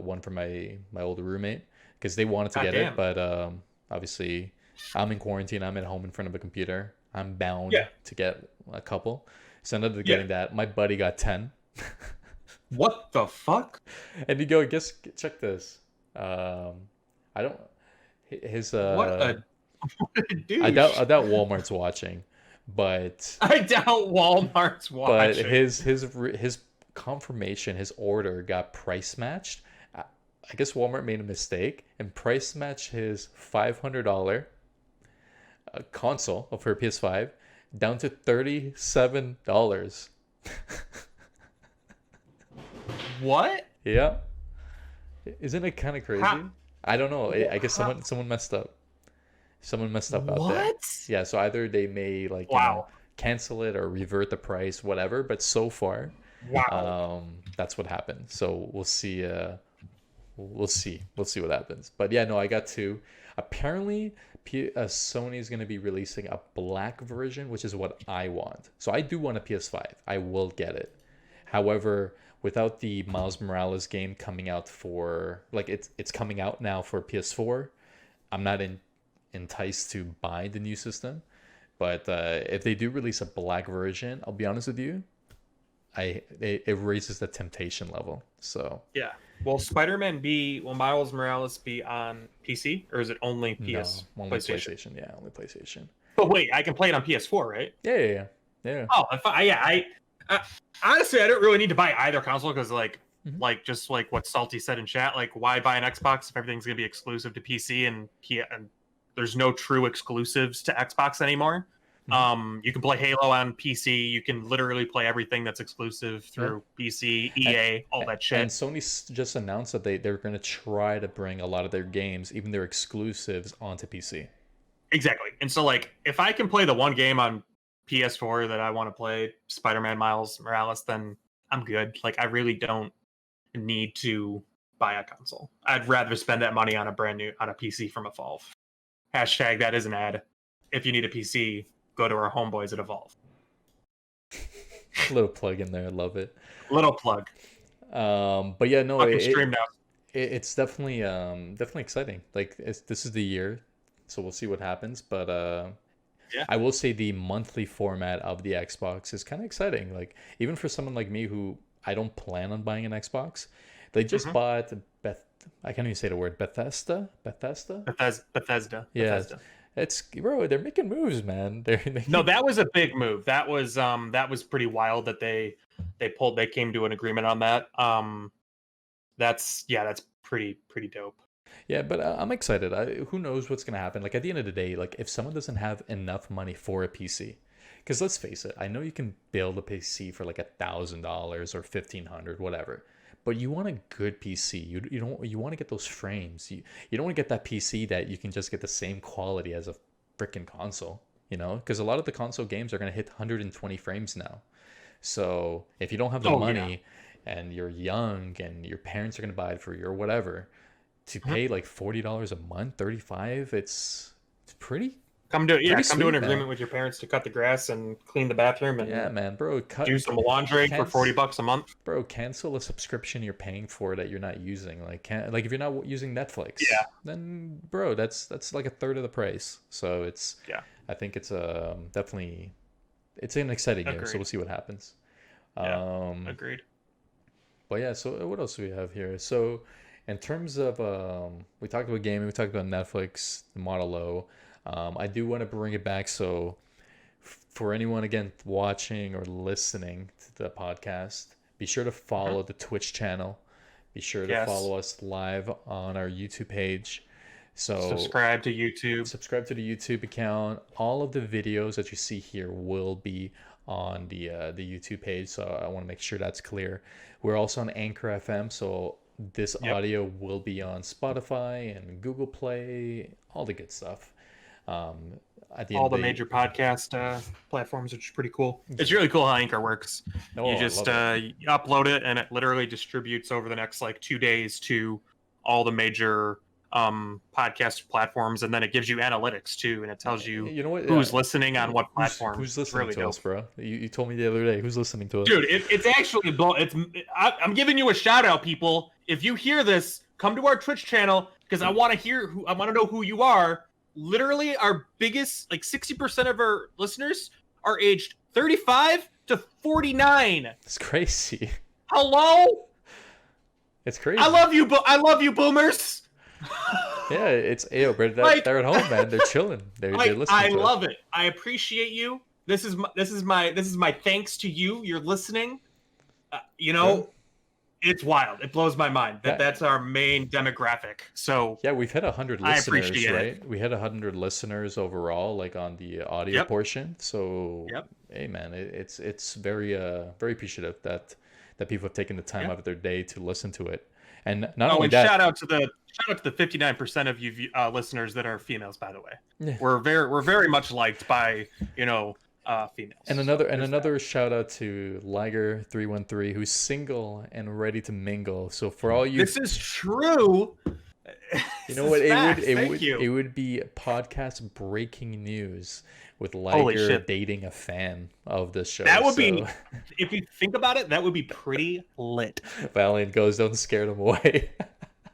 one from my older roommate because they wanted to get it, but obviously I'm in quarantine. I'm at home in front of a computer. I'm bound to get a couple. So I ended up getting that. My buddy got 10. What the fuck? And you go, check this. I don't. His what a douche. I doubt Walmart's watching, but I doubt Walmart's watching. But his confirmation, his order got price matched. I guess Walmart made a mistake and price matched his $500 console of her PS5 down to $37. What? Yeah. Isn't it kind of crazy? I don't know. I guess someone messed up. Someone messed up out there. What? Yeah, so either they may cancel it or revert the price, whatever, but so far that's what happened. So we'll see we'll see what happens. But yeah, no, I got 2. Apparently Sony is going to be releasing a black version, which is what I want. So I do want a PS5. I will get it. However, without the Miles Morales game coming out for like it's coming out now for PS4, I'm not enticed to buy the new system. But if they do release a black version, I'll be honest with you, it raises the temptation level. So Yeah. Will Miles Morales be on PC, or is it only PS only PlayStation? PlayStation. Yeah, only PlayStation. But wait, I can play it on PS4, right? Yeah. Oh, I honestly, I don't really need to buy either console because, just like what Salty said in chat, like, why buy an Xbox if everything's gonna be exclusive to PC and there's no true exclusives to Xbox anymore. You can play Halo on PC. You can literally play everything that's exclusive through PC, EA, all that shit. And Sony just announced that they're going to try to bring a lot of their games, even their exclusives, onto PC. Exactly. And so, like, if I can play the one game on PS4 that I want to play, Spider-Man Miles Morales, then I'm good. Like, I really don't need to buy a console. I'd rather spend that money on a PC from Evolve. Hashtag that is an ad. If you need a PC, go to our homeboys at Evolve. Little plug in there. I love it. Little plug. But yeah, no, it's definitely exciting. Like, this is the year, so we'll see what happens. But yeah. I will say the monthly format of the Xbox is kind of exciting. Like, even for someone like me who I don't plan on buying an Xbox, they just bought I can't even say the word Bethesda. Bethesda. Yeah. Bethesda. It's they're making moves, man. No, that was a big move. That was pretty wild that they came to an agreement on that. That's pretty dope. Yeah, but I'm excited. Who knows what's gonna happen? Like, at the end of the day, like, if someone doesn't have enough money for a PC, because let's face it, I know you can build a PC for like $1,000 or $1,500, whatever. But you want a good PC. You want to get those frames. You don't want to get that PC that you can just get the same quality as a freaking console, because a lot of the console games are going to hit 120 frames now. So if you don't have the money and you're young and your parents are going to buy it for you or whatever, to pay like $40 a month, $35, it's pretty. Come to an agreement with your parents to cut the grass and clean the bathroom and man, bro, do some laundry for $40 a month. Bro, cancel a subscription you're paying for that you're not using. Like if you're not using Netflix, then bro, that's like a third of the price. So I think it's definitely it's an exciting year. So we'll see what happens. Agreed. But yeah, so what else do we have here? So in terms of we talked about gaming, we talked about Netflix, the Model O. I do want to bring it back. So for anyone, again, watching or listening to the podcast, be sure to follow the Twitch channel. Be sure to follow us live on our YouTube page. So subscribe to YouTube. Subscribe to the YouTube account. All of the videos that you see here will be on the YouTube page. So I want to make sure that's clear. We're also on Anchor FM. So this audio will be on Spotify and Google Play, all the good stuff. All the major podcast platforms, which is pretty cool. It's really cool how Anchor works. You just you upload it and it literally distributes over the next like 2 days to all the major podcast platforms, and then it gives you analytics too, and it tells you who's listening on what platform. Who's listening to us, bro? You told me the other day who's listening to us. Dude, it's actually I'm giving you a shout out, people. If you hear this, come to our Twitch channel because I want to know who you are. Literally, our biggest, like 60% of our listeners are aged 35 to 49. It's crazy. Hello? It's crazy. I love you, boomers. Yeah, it's they're at home, man. They're chilling. They're listening. I love it. I appreciate you. This is my thanks to you. You're listening. It's wild. It blows my mind that that's our main demographic. So yeah, we've had 100 listeners, right? It. We had 100 listeners overall, like on the audio portion. So hey, man, it's very appreciative that people have taken the time out of their day to listen to it. And not only that, shout out to the 59% of you listeners that are females. By the way, we're very much liked by females. And another shout out to Liger 313, who's single and ready to mingle. So for all you, this is true. You know what? Thank you. It would be podcast breaking news with Holy Liger shit. dating a fan of the show. That would be, so if you think about it, that would be pretty lit. Valiant goes, don't scare them away.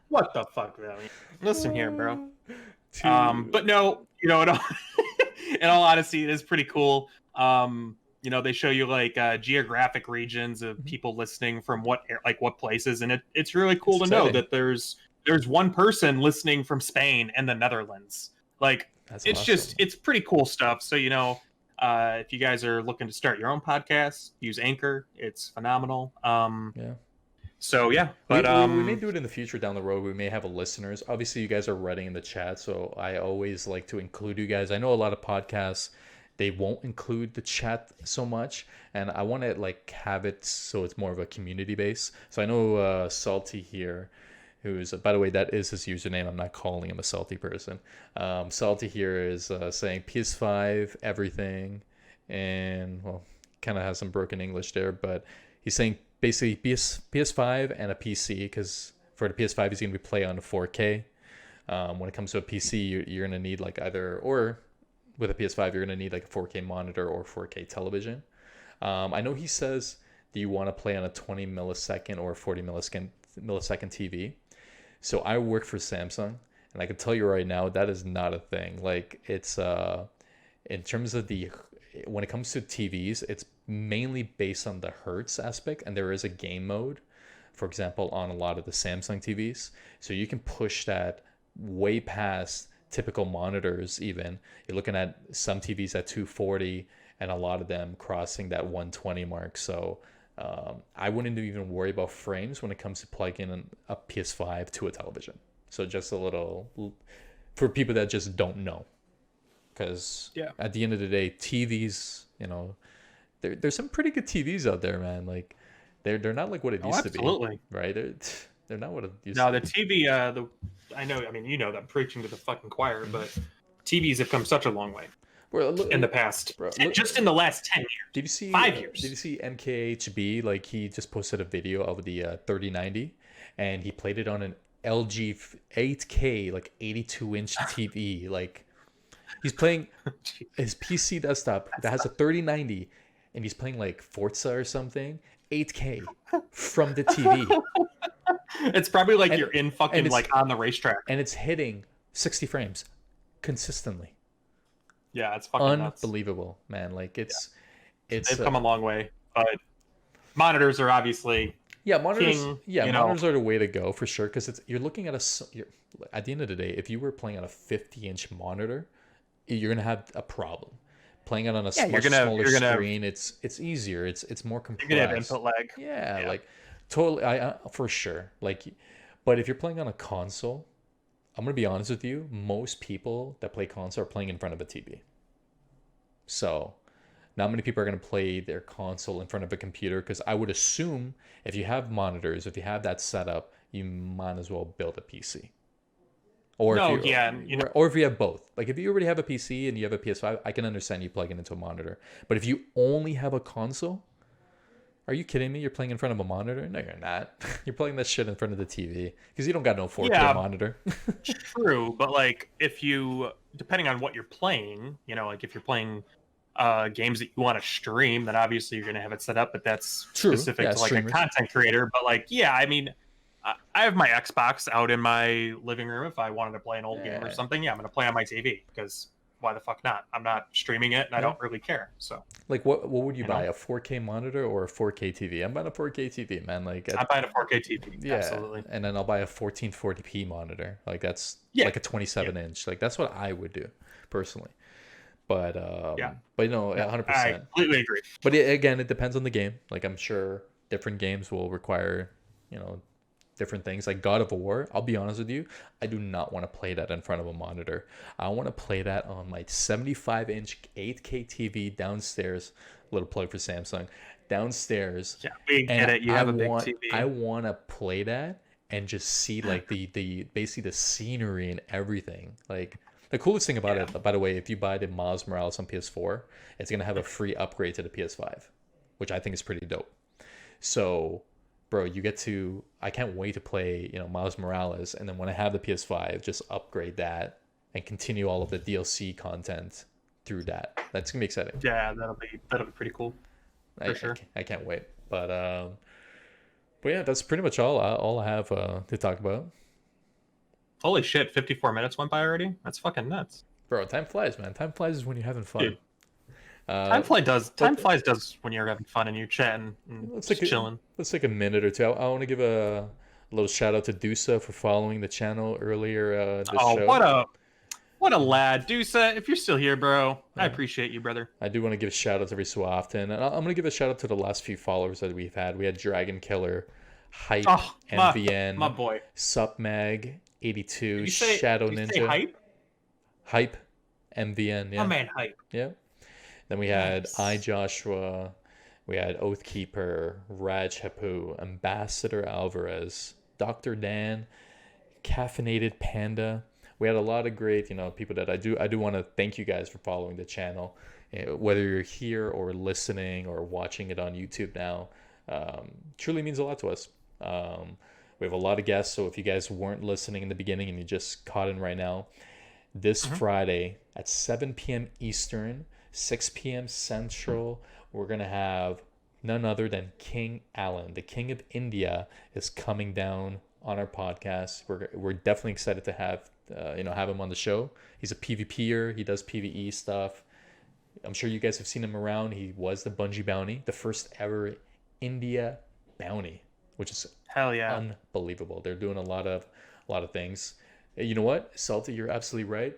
What the fuck, Valley? Listen here, bro. Two- But no, in all honesty, it is pretty cool. They show you like geographic regions of people listening from what places, and it's really cool It's to know exciting. that there's one person listening from Spain and the Netherlands. Like, That's it's awesome. just it's pretty cool stuff. So if you guys are looking to start your own podcast, use Anchor. It's phenomenal. Yeah. So yeah, We, but we may do it in the future down the road. We may have a listeners. Obviously, you guys are writing in the chat, so I always like to include you guys. I know a lot of podcasts, they won't include the chat so much, and I want to like have it so it's more of a community base. So I know Salty here, who's, by the way, that is his username. I'm not calling him a salty person. Salty here is saying PS5 everything, and well, kind of has some broken English there, but he's saying basically PS5 and a PC, because for the PS5 he's going to be play on 4K. When it comes to a PC, you're going to need like either, or with a PS5 you're going to need like a 4K monitor or 4K television. I know he says, do you want to play on a 20 millisecond or 40 millisecond TV? So I work for Samsung, and I can tell you right now that is not a thing. Like, it's in terms of when it comes to TVs, it's mainly based on the hertz aspect, and there is a game mode, for example, on a lot of the Samsung TVs. So you can push that way past typical monitors. Even you're looking at some TVs at 240, and a lot of them crossing that 120 mark. So I wouldn't even worry about frames when it comes to plugging a PS5 to a television. So just a little for people that just don't know, because at the end of the day, TVs, there's some pretty good TVs out there, man. Like, they're not like what it used to be, right? They're not what it used to be. No, the TV, I know, I mean, that I'm preaching to the fucking choir, but TVs have come such a long way in the past, just in the last 10 years. Did you see 5 years? Did you see MKHB? Like, he just posted a video of the 3090, and he played it on an LG 8K, like 82-inch TV. Like, he's playing his PC desktop that has a 3090, and he's playing like Forza or something, 8K from the TV. It's probably like you're in fucking like on the racetrack, and it's hitting 60 frames consistently. Yeah, it's fucking unbelievable, man. Like, it's they've come a long way, but monitors are obviously monitors. king, Monitors are the way to go for sure, because you're looking at at the end of the day, if you were playing on a 50-inch monitor, you're gonna have a problem. Playing it on a much smaller screen, it's easier. It's more compressed. You're gonna have input lag. Yeah, like totally. I for sure. Like, but if you're playing on a console, I'm gonna be honest with you. Most people that play console are playing in front of a TV. So, not many people are gonna play their console in front of a computer, because I would assume if you have monitors, if you have that setup, you might as well build a PC. Or if you have both. Like, if you already have a PC and you have a PS5, I can understand you plugging into a monitor. But if you only have a console, are you kidding me? You're playing in front of a monitor? No, you're not. You're playing that shit in front of the TV, because you don't got no 4K monitor. True, but like, depending on what you're playing, like if you're playing games that you want to stream, then obviously you're going to have it set up, but that's specific to like streamers. A content creator. But like, I mean, I have my Xbox out in my living room. If I wanted to play an old game or something, I'm going to play on my TV, because why the fuck not? I'm not streaming it, and I don't really care. So, like, what would you buy? A 4K monitor or a 4K TV? I'm buying a 4K TV, man. Like, I'm buying a 4K TV. Absolutely. And then I'll buy a 1440p monitor. Like, that's like a 27-inch. Like, that's what I would do personally. But but 100%. I completely agree. But again, it depends on the game. Like, I'm sure different games will require, different things. Like God of War, I'll be honest with you, I do not want to play that in front of a monitor. I want to play that on my 75-inch 8K TV downstairs. Little plug for Samsung. Downstairs. Yeah, we get it. You have a big TV. I want to play that and just see like the basically the scenery and everything. Like, the coolest thing about it, by the way, if you buy the Miles Morales on PS4, it's gonna have a free upgrade to the PS5, which I think is pretty dope. So bro, I can't wait to play, Miles Morales, and then when I have the PS5, just upgrade that and continue all of the DLC content through that. That's gonna be exciting. Yeah, that'll be pretty cool. For sure. I can't wait. But yeah, that's pretty much all I have to talk about. Holy shit, 54 minutes went by already? That's fucking nuts. Bro, time flies, man. Time flies when you're having fun. Dude, time flies does when you're having fun and you're chatting and just chilling. Let's take a minute or two. I want to give a little shout out to Dusa for following the channel earlier this show. What a lad. Dusa, if you're still here, bro, I appreciate you, brother. I do want to give shout outs every so often. And I'm going to give a shout out to the last few followers that we've had. We had Dragon Killer, Hype, MVN, my boy, Supmag, 82, Shadow Ninja. Say Hype? Hype, MVN, yeah. My man, Hype. Yeah. Then we had iJoshua, we had Oathkeeper, Raj Hapu, Ambassador Alvarez, Dr. Dan, Caffeinated Panda. We had a lot of great, people that I do want to thank you guys for following the channel, whether you're here or listening or watching it on YouTube now. Truly means a lot to us. We have a lot of guests, so if you guys weren't listening in the beginning and you just caught in right now, this Friday at 7 p.m. Eastern, 6 p.m. Central, we're going to have none other than King Alan, the King of India, is coming down on our podcast. We're definitely excited to have him on the show. He's a PvPer. He does PvE stuff. I'm sure you guys have seen him around. He was the Bungie bounty, the first ever India bounty, which is hell yeah, unbelievable. They're doing a lot of things. You know what, Salty, you're absolutely right.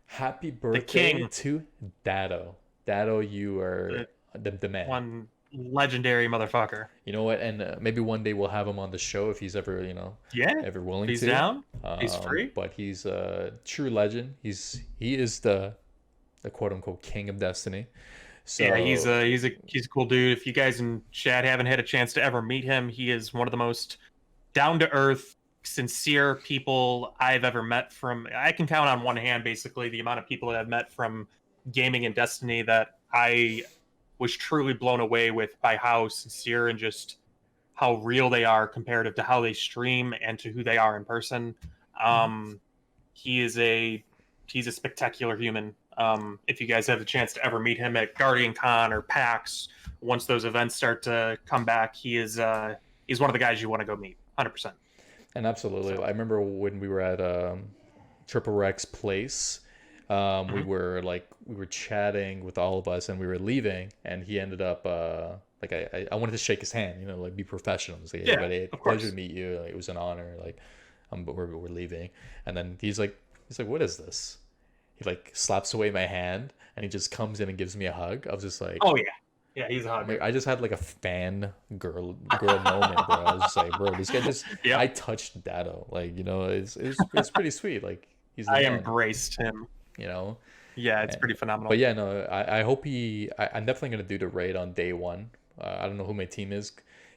Happy birthday to Dado. Dado, you are the man. One legendary motherfucker. You know what? And maybe one day we'll have him on the show if he's ever, ever willing to. He's down. He's free. But he's a true legend. He is the quote unquote king of Destiny. So yeah, he's a cool dude. If you guys in chat haven't had a chance to ever meet him, he is one of the most down to earth, sincere people I've ever met. I can count on one hand basically the amount of people that I've met from gaming and Destiny that I was truly blown away with by how sincere and just how real they are comparative to how they stream and to who they are in person. He's a spectacular human. If you guys have the chance to ever meet him at GuardianCon or PAX, once those events start to come back, he's one of the guys you want to go meet, 100%. And absolutely, I remember when we were at Triple Rex Place. We were chatting with all of us, and we were leaving, and he ended up I wanted to shake his hand, be professional. I was like, hey, buddy, pleasure to meet you. It was an honor. But we're leaving, and then he's like, what is this? He slaps away my hand, and he just comes in and gives me a hug. I was just like, oh yeah, he's a hug. I just had a fan girl moment, bro. I was just like, bro, this guy just I touched Dado, it's pretty sweet. I embraced him. Yeah, it's pretty phenomenal. But yeah, no, I hope I'm definitely gonna do the raid on day one. I don't know who my team is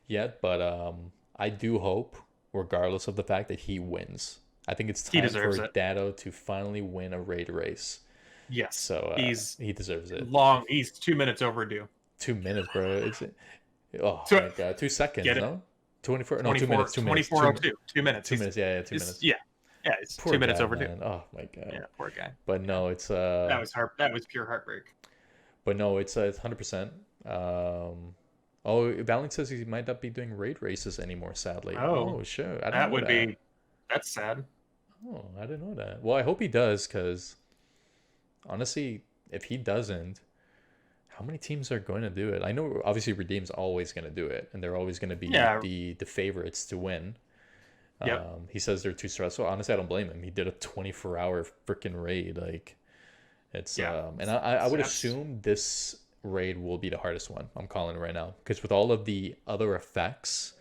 yet, but I do hope, regardless of the fact that he wins. I think it's time for Dado to finally win a raid race. Yes. So he deserves it. He's 2 minutes overdue. 2 minutes, bro. My God, 2 seconds, no? 24. No, 2 minutes. 24:02. 2 minutes. 2 minutes. Yeah, 2 minutes. Yeah. Yeah, it's poor 2 minutes overdue. Man. Oh my God. Yeah, poor guy. But no, it's that was pure heartbreak. But no, it's 100%. Valen says he might not be doing raid races anymore, sadly. Oh sure. That's sad. Oh, I didn't know that. Well, I hope he does, because honestly, if he doesn't, how many teams are going to do it? I know obviously Redeem's always going to do it, and they're always going to be the favorites to win. Yep. He says they're too stressful. Honestly, I don't blame him. He did a 24-hour freaking raid. And I would assume this raid will be the hardest one. I'm calling it right now, because with all of the other effects,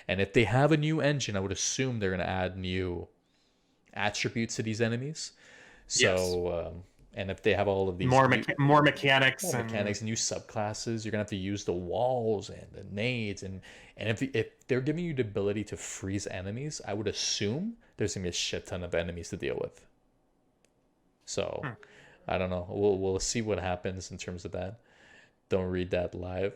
and if they have a new engine, I would assume they're going to add new attributes to these enemies. So and if they have all of these more mechanics, new subclasses, you're gonna have to use the walls and the nades, and if they're giving you the ability to freeze enemies, I would assume there's gonna be a shit ton of enemies to deal with. So I don't know. We'll see what happens in terms of that. Don't read that live.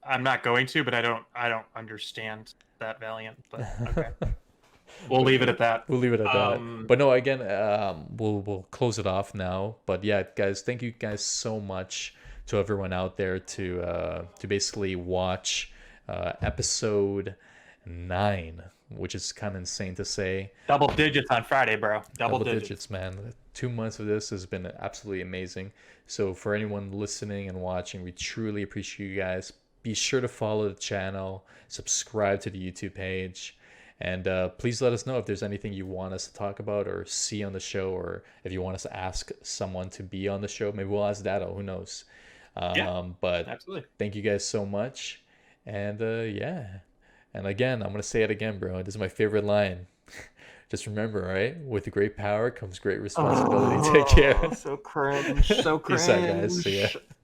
I'm not going to, but I don't understand that Valiant. But okay, we'll leave it at that. We'll leave it at that. But no, again, we'll close it off now. But yeah, guys, thank you guys so much to everyone out there to basically watch episode 9, which is kind of insane to say. Double digits on Friday, bro. Double digits, man. 2 months of this has been absolutely amazing. So for anyone listening and watching, we truly appreciate you guys. Be sure to follow the channel, subscribe to the YouTube page, and please let us know if there's anything you want us to talk about or see on the show, or if you want us to ask someone to be on the show. Maybe we'll ask Dado, who knows. But absolutely. Thank you guys so much. And yeah. And again, I'm going to say it again, bro. This is my favorite line. Just remember, right? With great power comes great responsibility. Take care. So cringe. So cringe. Peace out, guys. See ya.